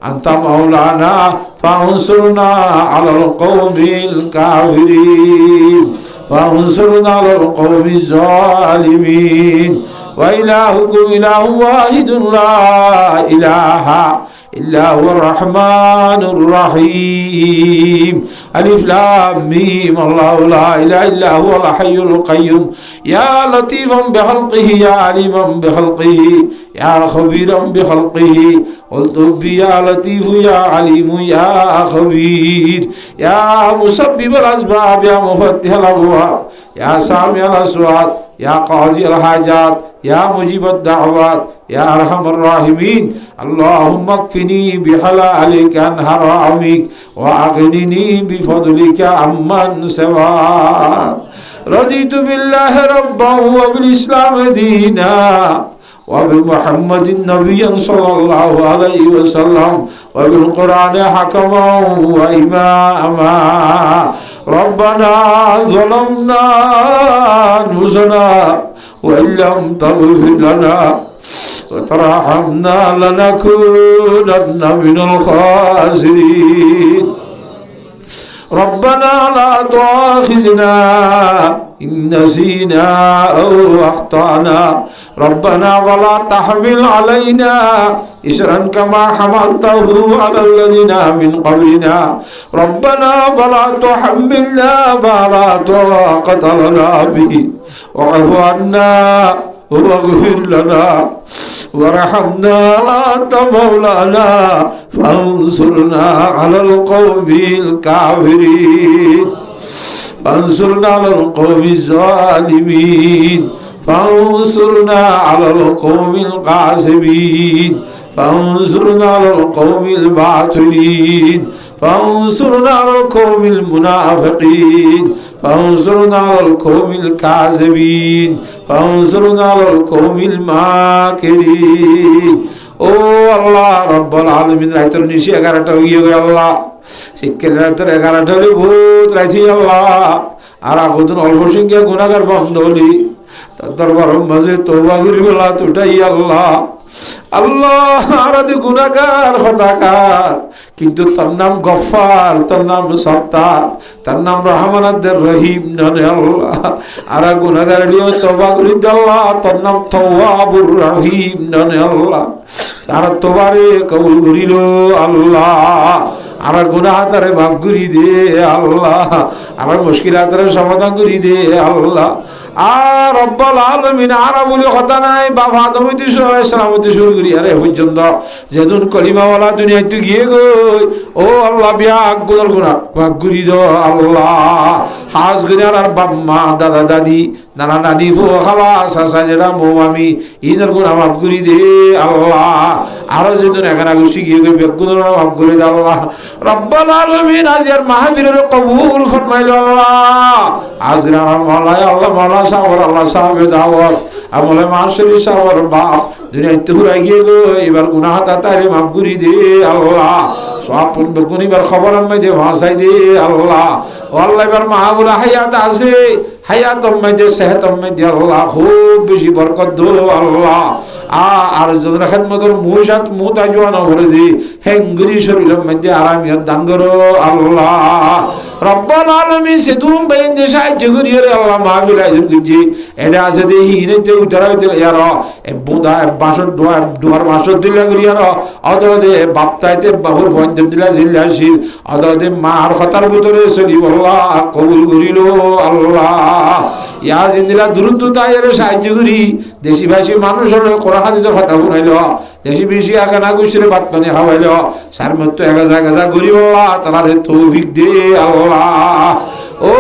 أنت مولانا فانصرنا على القوم الكافرين فانصرنا على القوم الظالمين وإلهكم إله واحد لا إله إلا هو الرحمن الرحيم ألف لام ميم الله لا إله إلا هو الحي القيوم يا لطيفا بخلقه يا عليما بخلقه يا خبيرا بخلقه قلت يا لطيف يا عليم يا خبير يا مسبب الأسباب يا مفتح الأبواب يا سامع الأصوات يا قاضي الحاجات يا مجيب الدعوات يا أرحم الراحمين اللهم اكفني بحلالك عن حرامك وأغنني بفضلك عمن سواك رضيت بالله ربا وبالإسلام دينا وبمحمد نبيا صلى الله عليه وسلم وبالقرآن حكما وإماما ربنا ظلمنا أنفسنا وإن لم تغفر لنا وترحمنا لنكونن من الخاسرين ربنا لا تؤاخذنا إن نسينا أو أخطأنا ربنا ولا تحمل علينا إصرا كما حملته على الذين من قبلنا ربنا ولا تحملنا ما لا طاقة لنا به واعف عنا واغفر لنا وارحمنا أنت مولانا فانصرنا على القوم الكافرين فانصرنا على القوم الظالمين فانصرنا على القوم القاسبين فانصرنا على القوم الباطلين فانصرنا على القوم المنافقين فانصرنا على القوم الكاذبين فانصرنا على القوم الماكرين ও আল্লাহ রব্বুল আলামিন রাতের নিশি 11টা হয়ে গেল আল্লাহ শীতকাল রাতের 11টা হলে ভূত রাইছি আল্লাহ আর আগুন অল্প সংখ্যা গুনাহগার বন্ধ হলি তার দরবার মাঝে তওবা করি বলা তোটাই আল্লাহ আল্লাহ আরাদে গুনাহগার খতাকার কিন্তু তার নাম গফফার তার নাম সত্তার তার নাম রহমানাদের রহিম নানে আল্লাহ আরা গুনাহগার লিও তওবা করি আল্লাহ তার নাম তাওয়াবুর রহিম নানে আল্লাহ আর তোবারে কবুল করিল আল্লাহ আর গুনাহ তারে মাফ করি দে আল্লাহ আর মুশকিলাত তারে সমাধান করি দে আল্লাহ আর রব্বুল আলামিন আরা বলি কথা নাই বাবা আদম হইতে আলাইহিস সালাম হইতে শুরু করি আরে পর্যন্ত যেদিন কলিমাওয়ালা দুনিয়াতে গিয়ে গই ও আল্লাহ বিয়া গুনার গুনাহ মাফ করি দাও আল্লাহ হাজ গুনার আর বাম্মা দাদা দাদি নানা নানি ফো খালা চাচা জেঠা মৌ মামি ইনার গুনাহ মাফ করি দে আল্লাহ আরো যেদিন এখানে খুশি গিয়ে বেগুনের মাফ করে দাও আল্লাহ রব্বুল আলামিন আজকের মাহফিলের কবুল ফরমাইলো আল্লাহ আজকের আমার মাওলানা আল্লাহ মাওলানা সাহেব আল্লাহ সাহেব দাওয়াত আমলে মাশরি সাহেব বাপ দুনিয়াতে ঘুরাই গিয়ে গো এবার গুনাহ তাতারে মাফ করে দে আল্লাহ সব বেগুন এবার খবর আমি দে ভাষাই দে আল্লাহ আল্লাহ এবার মাহবুল হায়াত আছে হায়াত মধ্যে সেহত মধ্যে আল্লাহ খুব বেশি বরকত দো আল্লাহ আর যখন খেদমতের মুসাত মুতা জোয়ানো ভরে দি হেঙ্গরি শরীরের মধ্যে আরামিয়ত দান করো আল্লাহ রব্বুল আলামিন সেদুম বাইন যে সাহায্য করিয়ে রে আল্লাহ মাহফিল আয়োজন করছি এটা আছে দে হিনেতে উঠারা হইতে ইয়ার এ বুদা বাসর দুয়ার বাসর দিলা করিয়ার অদদে বাপতাইতে বাবুর ফন্দ দিলা জিল্লাশিল অদদে মার খাতার ভিতরে চলি আল্লাহ কবুল করিল আল্লাহ ইয়া জিন্দিলা দ্রুত তাইয়ের সাহায্য করি দেশি ভাষী মানুষ হলে কোরআন হাদিসের কথা শুনাইল দেশি বেশি আগানা গুছিয়ে ভাত পানি খাওয়াইল সার মতো এগাজা এগাজা করি আল্লাহ তারা তৌফিক দে আল্লাহ ও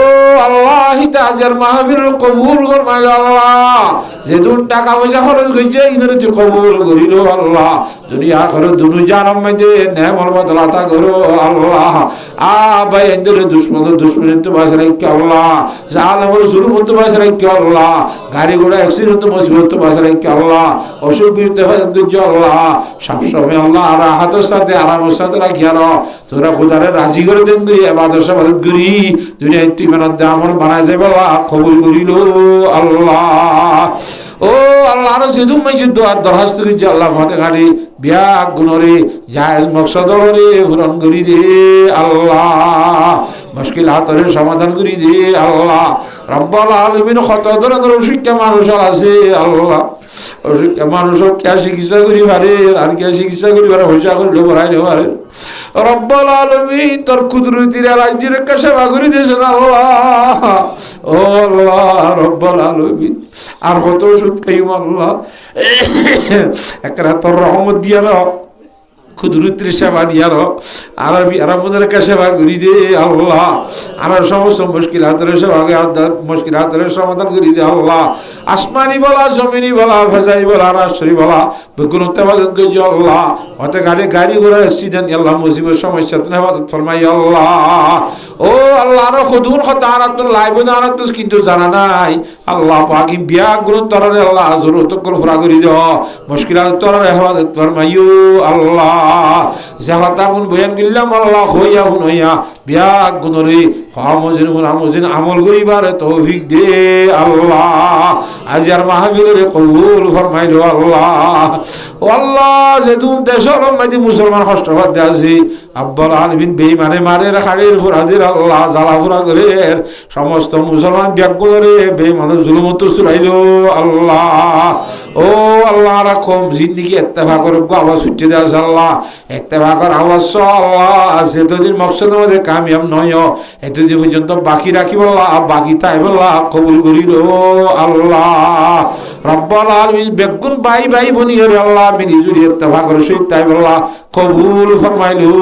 আল্লাহ হিতাজের মাহফিল কবুল ফরমাইল আল্লাহ যেদুন টাকা পয়সা খরচ কইছে ইনারে তুই কবুল করিল আল্লাহ দুনিয়া খরচ দুনু জানাম মধ্যে নেমল বদলাতা করো আল্লাহ ভাই এন্দরে দুশ্মনের তো বাস রাখি আল্লাহ জালেমর জুলুম তো বাস রাখি আল্লাহ গাড়ি ঘোড়া অ্যাক্সিডেন্ট মুসিবত তো বাস রাখি আল্লাহ অসুখ বিরতে আল্লাহ সবসময় আল্লাহ রাহাতের সাথে আরামের সাথে রাখি আর তোরা খোদারে রাজি করে দেন ইবাদত সাবাদত করি দুনিয়া ইমানত দে আমল বানায় যাবে আল্লাহ কবুল করিল আল্লাহ ও আল্লাহ আরো সেদুম মাইছে দোয়া দরখাস্ত করি আল্লাহ ফতে খালি বিয়া গুণরে জায়েজ মকসদ রে পূরণ করি দে আল্লাহ মুশকিল হাতরে সমাধান করি দে আল্লাহ রব্বুল আলামিন কত ধরনের অসুখটা মানুষ আছে আল্লাহ অসুখটা মানুষের কে চিকিৎসা করি পারে আর কে চিকিৎসা করি পারে পয়সা করলে বড়াই নেই পারে রব্বুল আলামিন তোর কুদরতির রাজ্যের সেবা করি দিয়েছেন আল্লাহ ও আল্লাহ রব্বুল আলামিন আর কত ওষুধ খাইম আল্লাহ একটা তোর রহমত দিয়া কুদরতির সেবা দিয়ার আরবের সেবা করি দে আল্লাহ আর সমস্ত মুশকিল হাতের সেবা মুশকিল হাতের সমাধান করি দে আল্লাহ আসমানি বলা জমিনি বলা ভেজাই বলা রাষ্ট্রী বলা কোনো তেবাদত করি আল্লাহ হতে গাড়ি ঘোড়া অ্যাক্সিডেন্ট আল্লাহ মুসিবের সমস্যা হেফাজত ফরমাই আল্লাহ ও আল্লাহ আরো খুদুন কথা আর তো লাইব না আর তো কিন্তু জানা নাই আল্লাহ পাকি বিয়া গুরু তররে আল্লাহ জরুরত করে ফুরা করি দাও মুশকিলাত তররে হেফাজত ফরমাইও আল্লাহ জাহাতাগুন বয়ান গিল্লাম আল্লাহ হইয়া হুনইয়া বিয়া গুনরে হামজিন আমল করিবার তৌফিক দে আল্লাহ আজকের মাহফিলের কবুল ফরমাইলো আল্লাহ ও আল্লাহ যেদুন দেশের মধ্যে মুসলমান কষ্ট করতে আছে আব্বাল আলমিন বেঈমানে মারে খাড়ির ফুরাদের আল্লাহ জ্বালা ফুরা করে সমস্ত মুসলমান ব্যাগুনরে বেঈমানে জুলুমত চুরাইলো আল্লাহ ও আল্লাহ রাখম জিন্দিগি ইত্তেফাকর আওয়াজ ছুটে দেয় আল্লাহ ইত্তেফাকর আওয়াজ আল্লাহ যেতদিন মকসদের মধ্যে কামিয়াব নয় এতদিন পর্যন্ত বাকি রাখিব আল্লাহ বাকি তাই আল্লাহ কবুল করিল আল্লাহ রব্বুল আলামিন বেগুন ভাই বনিয়র আল্লাহ মিলি জুড়ি ইত্তেফাকর সহিত তাই আল্লাহ কবুল ফরমাইলো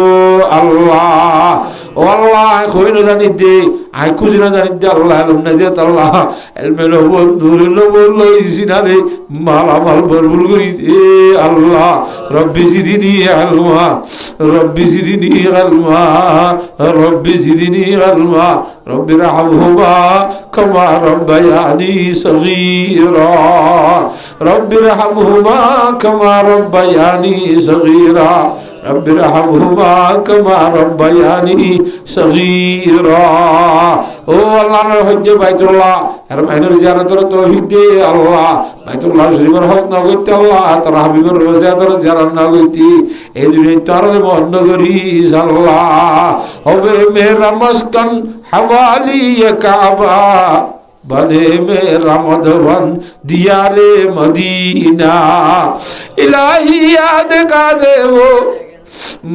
আল্লাহ ও আল্লাহ কইনো জানি দে আই খুঁজিনা জানি দে আল্লাহ লমনা দে আল্লাহ এলমেল বন্ধুর লবল ইসিনারে মালামাল বরবুল করি দে আল্লাহ রব্বি জিদিনি আলমা রব্বি জিদিনি আলমা রব্বি জিদিনি আলমা রব্বি রহমহুমা কামা রব্বায়ানি সগীরা রব্বি রহমহুমা কামা রব্বায়ানি সগীরা رب ارحمهما كما ربياني صغيرا ও আল্লাহর হজ্জে বাইতুল্লাহ আর মাইনের জিয়ারতের তৌফিক দে আল্লাহ বাইতুল্লাহ শরীফের হজ না করতে আল্লাহ তোর হাবিবের রোজাদার জিয়ারত না করতে এই দুনিয়ায় তোর মন করিস আল্লাহ হবে মেরা মস্কন হাওয়ালি কাবা बने मेरा मधुबन दियारे मदीना इलाही याद का दे वो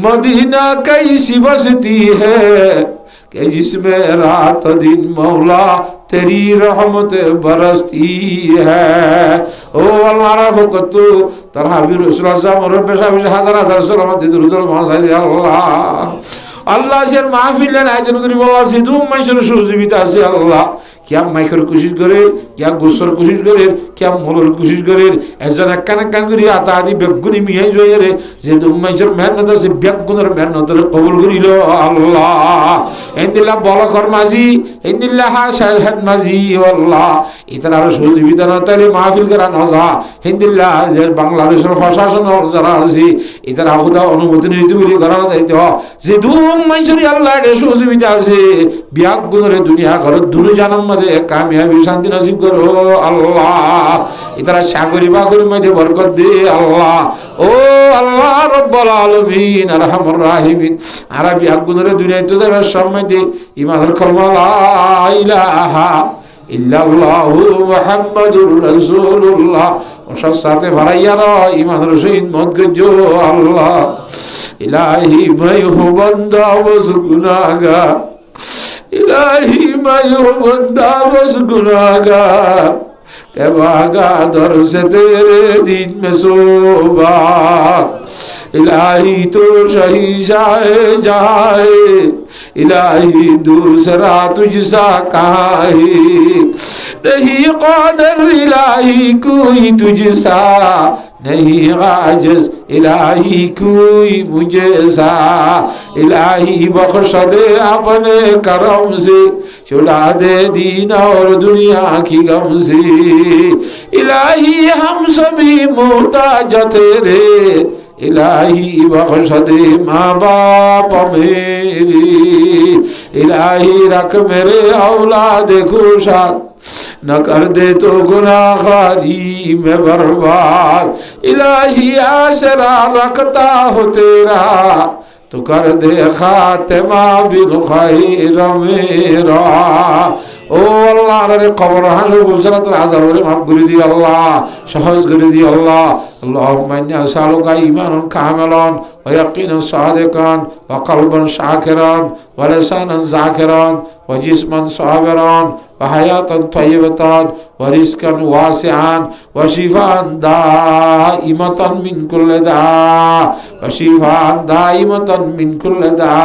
मदीना कैसी बसती है कि जिसमें रात दिन मौला तेरी रहमत बरसती है ओ अल्लाह रफ़क़त तरहाबी रसूलुल्लाह और पेशा हजार हजार सलामत दुरूद मासाई अल्लाह আল্লাহ সে মাহফিলের আয়োজন করি বাবা সিধু মানুষের সহযোগিতা আছে আল্লাহ কিয়া মাইকের কোশিশ করে কিয়া গোসর কোশিশ করে কিয়া মলর কোশিশ করে একজন একখান একখান করি আতা আদি বেগুনি মিয়াই জয়ে রে যে মাইসের মেহনত আছে বেগুনের মেহনতের কবুল করিল আল্লাহ ইন্দিল্লাহ বলকর মাঝি ইন্দিল্লাহ হাসাল হেড মাঝি আল্লাহ ইতার আরো সহযোগিতা না তাহলে মাহফিল করা নজা হিন্দিল্লাহ বাংলাদেশের প্রশাসন যারা আছে ইতার আহুদা অনুমতি নিতে বলি করা যাইতে যে দুম মাইসরি আল্লাহ সহযোগিতা আছে বিয়াক গুণরে দুনিয়া ঘর দুনু জানার মাঝে কামিয়াবি শান্তি নসিব করো আল্লাহ ইতারা সাগরি বাগরি মাঝে বরকত দে আল্লাহ ও আল্লাহ রব্বুল আলামিন আরহামুর রাহিমিন আরবি আগুনরে দুনিয়ায় তো যারা সম্মান দে ইমানের কলমা লা ইলাহা ইল্লাল্লাহু মুহাম্মাদুর রাসূলুল্লাহ ওসব সাথে ভারাইয়ারা ইমানের সহিত মত গজো আল্লাহ ইলাহি মাই হো বান্দা বস গুনাহগার ইলাহি মাই হো বান্দা বস গুনাহগার के भागा दर से तेरे दिन में सोबा इलाही तो सही जाए जाए इलाही दूसरा तुझसा कहाँ है नहीं कादर इलाही कोई तुझसा नहीं आजिज़ इलाही कोई मुझे सा इलाही बख्श दे अपने करम से छुड़ा दे दीन और दुनिया की गम से इलाही हम सभी मोहताज तेरे इलाही बख्श दे माँ बाप मेरी इलाही रख मेरे औलाद खुशाद न कर दे तो गुनाहगारी में बर्बाद इलाही आसरा रखता हो तेरा तो कर दे खातिमा बिल खैर मेरा ও আল্লাহ আরে কবর হাসর ফুলসারাতের আযাব ওরে মাফ করে দি আল্লাহ সহজ করে দি আল্লাহ আল্লাহুম্মা ইন্না নাসআলুকা ঈমানান কামিলান ওয়া ইয়াকিনান সাদিকান ওয়া কলবান শাকিরান ওয়া লিসানান যাকিরান ওয়া জিসমান সাবিরান ওয়া হায়াতান তাইয়্যিবাতান ওয়া রিজকান ওয়াসিআন ওয়া শিফাআন দাইমাতান মিন কুল্লি দা ওয়া শিফাআন দাইমাতান মিন কুল্লি দা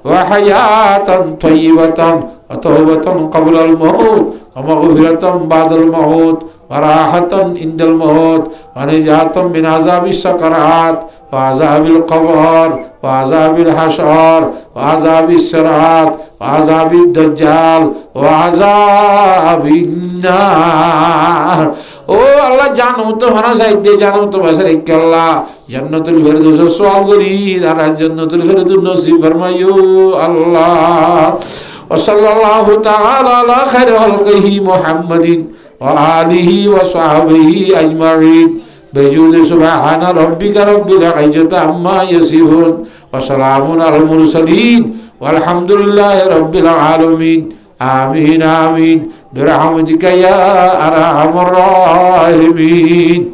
ওয়া হায়াতান তাইয়্যিবাতান وتوبة قبل الموت ومغفرة بعد الموت وراحة عند الموت ونجاة من عذاب السكرات وعذاب القبر وعذاب الحشر وعذاب الصراط وعذاب الدجال وعذاب النار ও আল্লাহ জানো তো হানা সাইদে জানো তো বাসার এক আল্লাহ জান্নাতুল ফেরদৌস সওয়াল করি আর জান্নাতুল ফেরদৌস নসিব ফরমাইও আল্লাহ وصلى الله تعالى على خير خلقه محمد وآله وصحبه أجمعين بجود سبحان ربك رب العزة عما يصفون وسلام على المرسلين والحمد لله رب العالمين آمين آمين برحمتك يا أرحم الراحمين